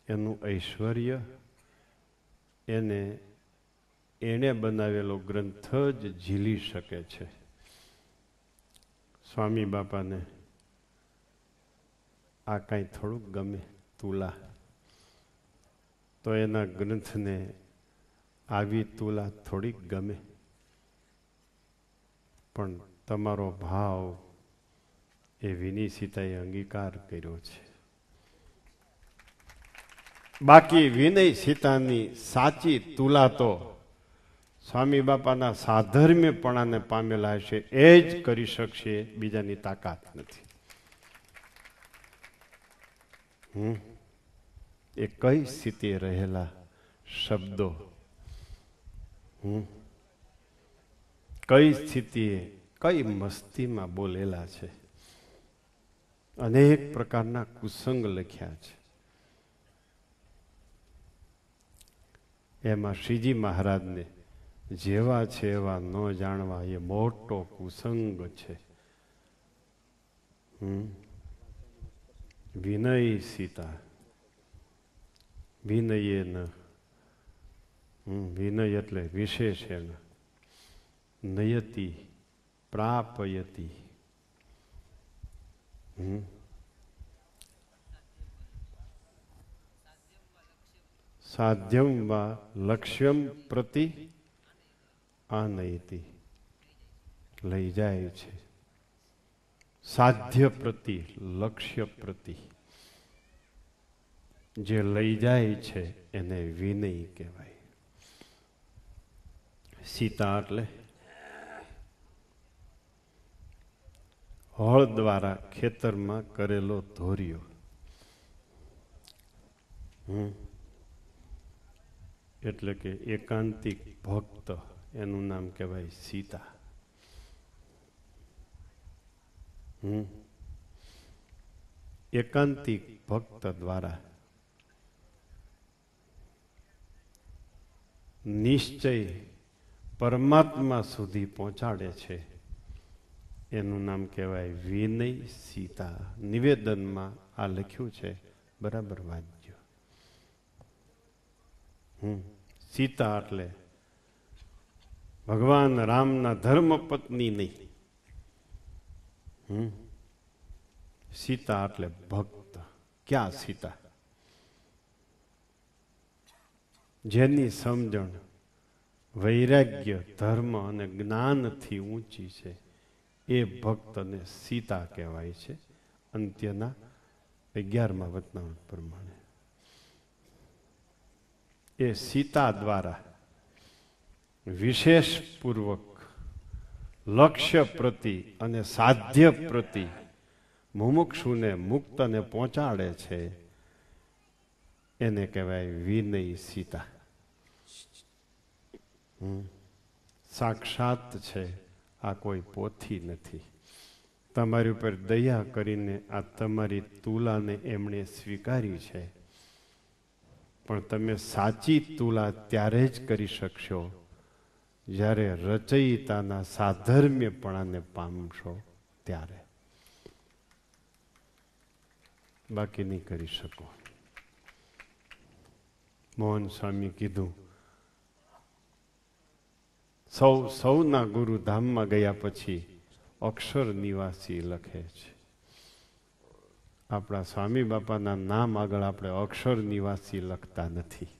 Speaker 4: એનું ઐશ્વર્ય, એણે બનાવેલો ગ્રંથ જ ઝીલી શકે છે. સ્વામી બાપાને આ કાંઈ થોડુંક ગમે તુલા, તો એના ગ્રંથને આવી તુલા થોડીક ગમે. પણ તમારો ભાવ એ વિનયસીતાએ અંગીકાર કર્યો છે. બાકી વિનયસીતાની સાચી તુલા તો સ્વામી બાપાના સાધર્મ્યપણાને પામેલા હશે એ જ કરી શકશે, બીજાની તાકાત નથી. એ કઈ સ્થિતિએ રહેલા શબ્દો, કઈ સ્થિતિએ કઈ મસ્તીમાં બોલેલા છે. અનેક પ્રકારના કુસંગ લખ્યા છે. એમાં શ્રીજી મહારાજને જેવા છે એવા ન જાણવા એ મોટો કુસંગ છે. વિનય સીતા, વિનયે ન, વિનય એટલે વિશેષણ, નયતિ પ્રાપયતિ. સાધ્યમ વા લક્ષ્યમ પ્રતિ આનયતિ, લઈ જાય છે. સાધ્ય પ્રતિ, લક્ષ્ય પ્રતિ, જે લઈ જાય છે એને વિનય કહેવાય. સીતા એટલે હળ દ્વારા ખેતરમાં કરેલો ધોરિયો. એટલે કે એકાંતિક ભક્ત, એનું નામ કહેવાય સીતા. એકાંતિક ભક્ત દ્વારા નિશ્ચય પરમાત્મા સુધી પહોંચાડે છે, એનું નામ કહેવાય વિનય સીતા. નિવેદનમાં આ લખ્યું છે, બરાબર વાંચજો. સીતા એટલે ભગવાન રામના ધર્મપત્ની નહીં. સીતા એટલે ભક્ત. ક્યાં સીતા? જેની સમજણ વૈરાગ્ય, ધર્મ અને જ્ઞાનથી ઊંચી છે, એ ભક્તને સીતા કહેવાય છે. અંત્યના 11મા વચનામૃત પ્રમાણે એ સીતા દ્વારા વિશેષ પૂર્વક લક્ષ્ય પ્રતિ અને સાધ્ય પ્રતિ મુમુક્ષુને મુક્તને પહોંચાડે છે, એને કહેવાય વિનય સીતા. સાક્ષાત છે, આ કોઈ પોથી નથી. તમારી ઉપર દયા કરીને આ તમારી તુલાને એમણે સ્વીકારી છે, પણ તમે સાચી તુલા ત્યારે જ કરી શકશો જ્યારે રચયિતાના સાધર્મ્યપણાને પામશો ત્યારે, બાકી નહીં કરી શકો. મોહન સ્વામી કીધું, સૌના ગુરુ ધામમાં ગયા પછી અક્ષર નિવાસી લખે છે. આપણા સ્વામી બાપાના નામ આગળ આપણે અક્ષર નિવાસી લખતા નથી.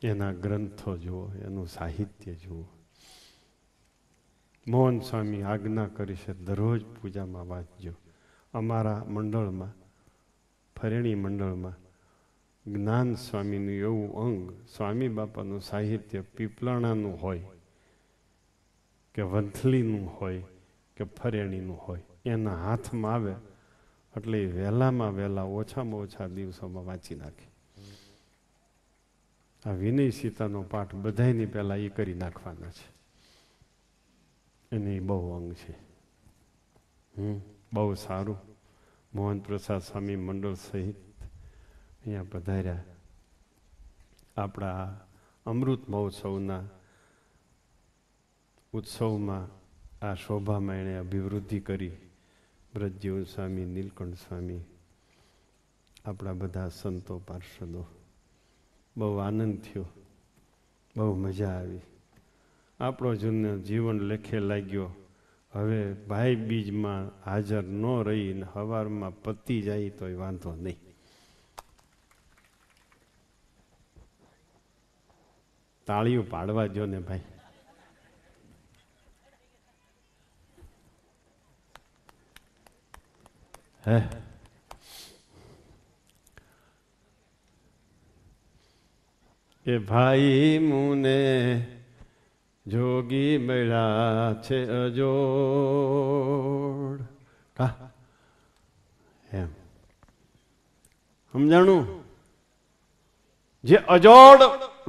Speaker 4: એના ગ્રંથો જુઓ, એનું સાહિત્ય જુઓ. મોહન સ્વામી આજ્ઞા કરી છે, દરરોજ પૂજામાં વાંચજો. અમારા મંડળમાં, ફરેણી મંડળમાં જ્ઞાન સ્વામીનું એવું અંગ, સ્વામી બાપાનું સાહિત્ય પીપલાણાનું હોય કે વંથલીનું હોય કે ફરેણીનું હોય, એના હાથમાં આવે એટલે વહેલામાં વહેલા ઓછામાં ઓછા દિવસોમાં વાંચી નાખે. આ વિનય સીતાનો પાઠ બધાની પહેલા એ કરી નાખવાના છે. એને બહુ અંગ છે. બહુ સારું. મોહન પ્રસાદ સ્વામી મંડળ સહિત અહીંયા પધાર્યા. આપણા અમૃત મહોત્સવના ઉત્સવમાં આ શોભામાં એણે અભિવૃદ્ધિ કરી. બ્રજજીવન સ્વામી, નીલકંઠ સ્વામી, આપણા બધા સંતો પાર્ષદો. બહુ આનંદ થયો, બહુ મજા આવી. આપણો જૂનો જીવન લેખે લાગ્યો. હવે ભાઈ બીજમાં હાજર ન રહીને સવારમાં પતી જાય તોય વાંધો નહીં. તાળીઓ પાડવા જો ને ભાઈ. હે એ ભાઈ મુને જોગી મળ્યા છે અજોડ. એમ સમજાણું? જે અજોડ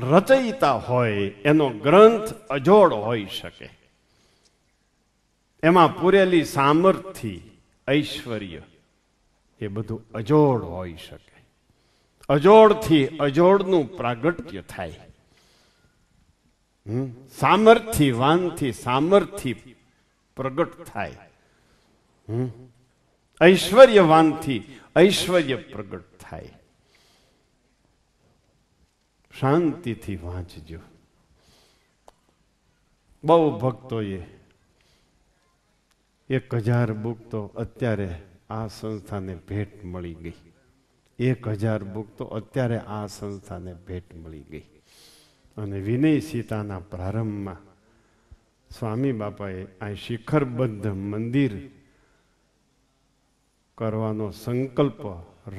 Speaker 4: રચયિતા હોય એનો ગ્રંથ અજોડ હોઈ શકે. એમાં પૂરેલી સામર્થ્ય, ઐશ્વર્ય એ બધું અજોડ હોઈ શકે. અજોડથી અજોડનું પ્રાગટ્ય થાય. સામર્થ્યવાનથી સામર્થ્ય પ્રગટ થાય. ઐશ્વર્યવાનથી ઐશ્વર્ય પ્રગટ થાય. શાંતિથી વાંચજો. બહુ ભક્તોએ 1000 બુક તો અત્યારે આ સંસ્થાને ભેટ મળી ગઈ. 1000 બુક તો અત્યારે આ સંસ્થાને ભેટ મળી ગઈ. અને વિનય સીતાના પ્રારંભમાં સ્વામી બાપાએ આ શિખરબદ્ધ મંદિર કરવાનો સંકલ્પ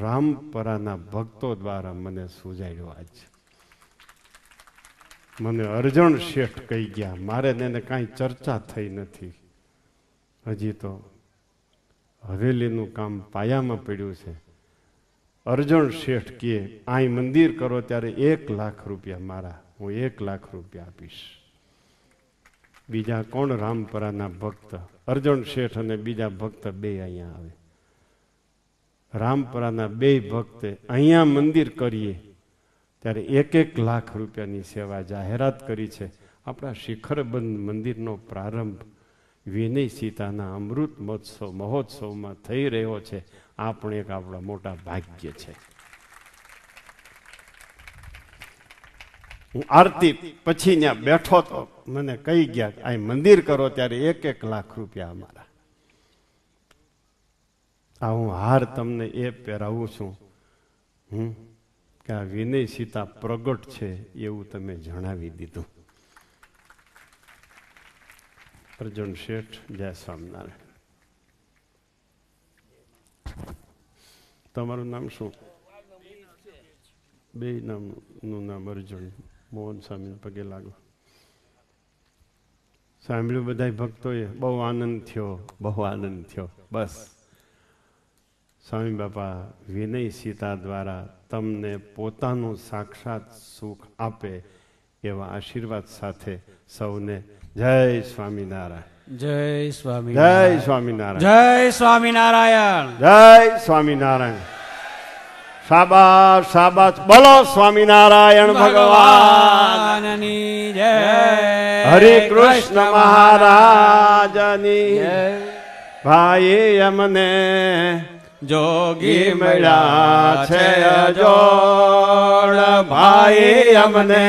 Speaker 4: રામપરાના ભક્તો દ્વારા મને સૂજાડ્યો. આજ મને અરજણ શેઠ કહી ગયા, મારે એને કાંઈ ચર્ચા થઈ નથી, હજી તો હવેલીનું કામ પાયામાં પડ્યું છે. અરજણ શેઠ કહે અહીં મંદિર કરો ત્યારે 1 લાખ રૂપિયા મારા, હું 1 લાખ રૂપિયા આપીશ. બીજા કોણ રામપરાના ભક્ત? અરજણ શેઠ અને બીજા ભક્ત બે અહીંયા આવે. રામપરાના બે ભક્તે અહીંયા મંદિર કરીએ ત્યારે 1 લાખ રૂપિયાની સેવા જાહેરાત કરી છે. આપણા શિખરબંધ મંદિરનો પ્રારંભ વિનય સીતાના અમૃત મહોત્સવમાં થઈ રહ્યો છે. આ પણ એક આપણા મોટા ભાગ્ય છે. હું આરતી પછી ત્યાં બેઠો તો મને કહી ગયા આ મંદિર કરો ત્યારે 1 લાખ રૂપિયા અમારા. આ હું હાર તમને એ પહેરાવું છું કે આ વિનય સીતા પ્રગટ છે એવું તમે જણાવી દીધું. અર્જુન શેઠ, જય સ્વામિનારાયણ. તમારું નામ શું? બે નામનું નામ અર્જુન. મોહન સ્વામી પગે લાગો. સાંભળ્યું બધા ભક્તોએ? બહુ આનંદ થયો, બહુ આનંદ થયો. બસ સ્વામી બાપા વિનય સીતા દ્વારા તમને પોતાનું સાક્ષાત સુખ આપે એવા આશીર્વાદ સાથે સૌને જય સ્વામિનારાયણ.
Speaker 3: જય સ્વામી,
Speaker 4: જય સ્વામિનારાયણ,
Speaker 3: જય સ્વામિનારાયણ,
Speaker 4: જય સ્વામિનારાયણ. શાબાશ શાબાશ, બોલો સ્વામિનારાયણ ભગવાનની
Speaker 3: જય.
Speaker 4: હરે કૃષ્ણ મહારાજની ભાઈ અમને જોગી મળ્યા છે અજોડ. ભાઈ અમને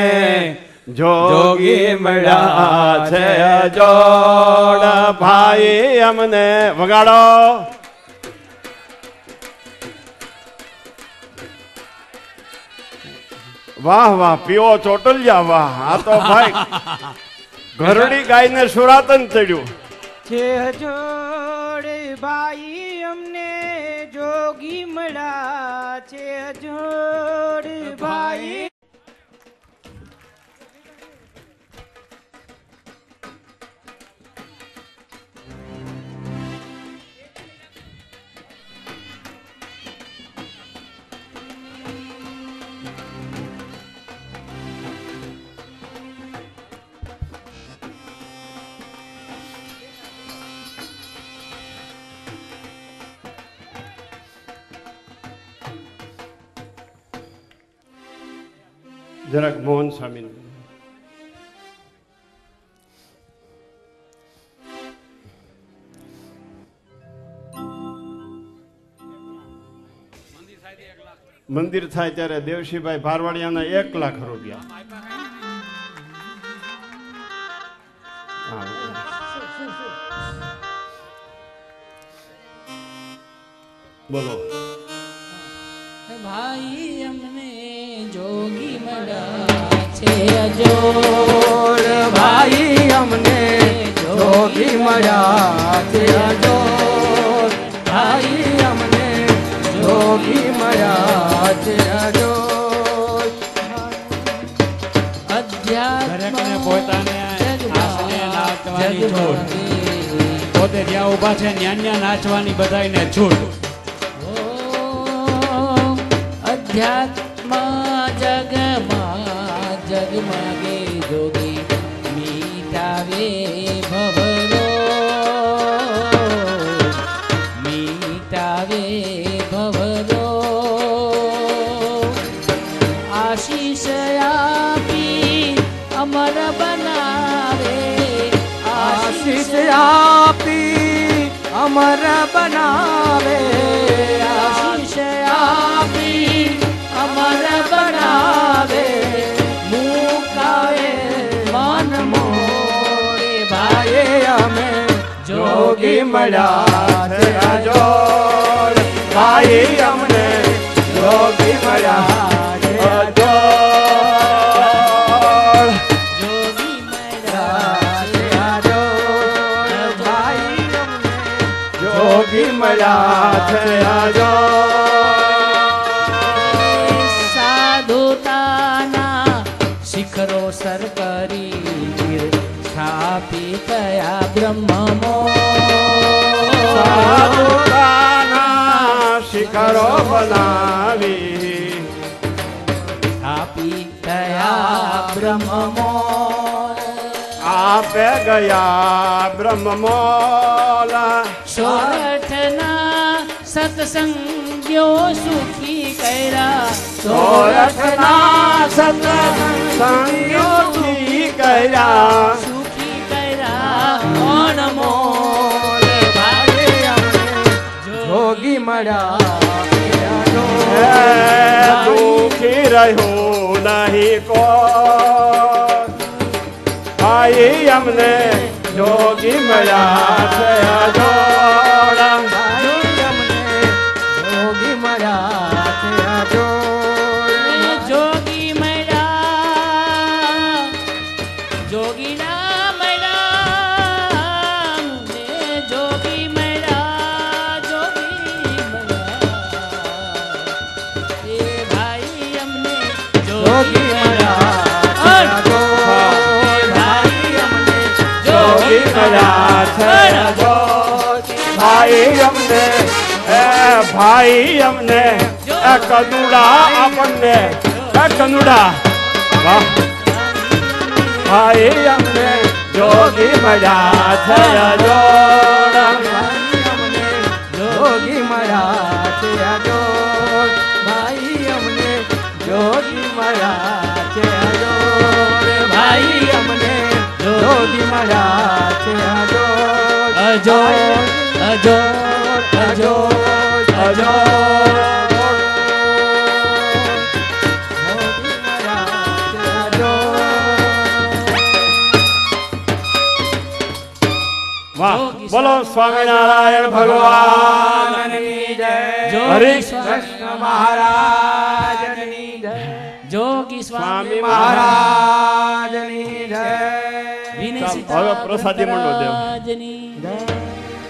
Speaker 4: જોગી મળ્યા છે અજોડ. ભાઈ અમને વગાડો. વાહ વાહ, પીઓ ચોટલિયા વાહ. આ તો ભાઈ ઘરડી ગાયને સુરાતન ચડ્યું
Speaker 2: છે જોડે. ભાઈ અમને જોગી મળ્યા છે જોડે. ભાઈ
Speaker 4: જરાક મોહન સ્વામી. મંદિર થાય ત્યારે દેવશીભાઈ ભારવાડિયાના 1 લાખ રૂપિયા. બોલો.
Speaker 5: ભાઈ અમને જોગી મળ્યા છે અજોડ.
Speaker 2: ભાઈ અમને જોગી મળ્યા છે અજોડ. ભાઈ અમને જોગી મળ્યા છે અજોડ.
Speaker 3: દરેકને પોતાને આસને નાચવાની છૂટ. પોતે જ્યાં ઊભા છે ન્યા નાચવાની બધાયને છૂટ.
Speaker 5: અધ્યાત્મ જગમાં જગમાગે જોગી મીઠાવે ભવરો. મીઠાવે ભવરો. આશીષ આપી અમર બનાવે.
Speaker 2: આશીષ આપી અમર બનાવે.
Speaker 5: આશીષ આપી અમર બનાવે. મુકાવે મન મોરે. ભાઈ અમે
Speaker 2: જોગી મળ્યા છે અજોડ. ભાઈ અમને જોગી મળ્યા છે અજોડ.
Speaker 5: જોગી મળ્યા છે
Speaker 2: અજોડ. ભાઈ અમને જોગી મળ્યા છે અજોડ.
Speaker 5: સાધુતાના શિખરો સર કરી છાપી થયા બ્રહ્મમો.
Speaker 2: સાધુતાના શિખરો બનાવી
Speaker 5: છાપી થયા બ્રહ્મમો.
Speaker 2: આપે ગયા બ્રહ્મમોલ.
Speaker 5: સોરઠના સત્સંગીઓ સુખી કર્યા.
Speaker 2: સોરઠના સત્સંગીઓથી કર્યા
Speaker 5: સુખી કર્યા અણમોલ. ભાઈ
Speaker 2: જોગી મળ્યા દુખી રહ્યું નહીં કો. ભાઈ અમને જોગી મળ્યા છે અજોડ. ભાઈ અમને જોગી મળ્યા છે અજોડ.
Speaker 5: જોગી મળ્યા જોગીના મળ્યા ને જોગી મળ્યા જોગી મળ્યા એ ભાઈ અમને જોગી મળ્યા ભાઈ અમને જોગી
Speaker 2: મળ્યા છે અજોડ. ભાઈ અમને ભાઈ અમને કનુડા આપણને કનુડા. વાહ. ભાઈ અમને જોગી મળ્યા છે અજોડ. જોગી મળ્યા છે અજોડ. ભાઈ અમને જોગી મળ્યા છે અજોડ. ભાઈ અમને જોગી મળ્યા છે અજોડ.
Speaker 5: અજોડ અજોડ અજોડ અજોડ.
Speaker 2: વાહ. બોલો સ્વામિનારાયણ ભગવાનની જય. હરે કૃષ્ણ મહારાજની જય.
Speaker 5: જોગી
Speaker 2: સ્વામી મહારાજની જય.
Speaker 5: વિનય
Speaker 2: હવે પ્રસાદી મંડો દેવ.
Speaker 5: મહારાજની જય.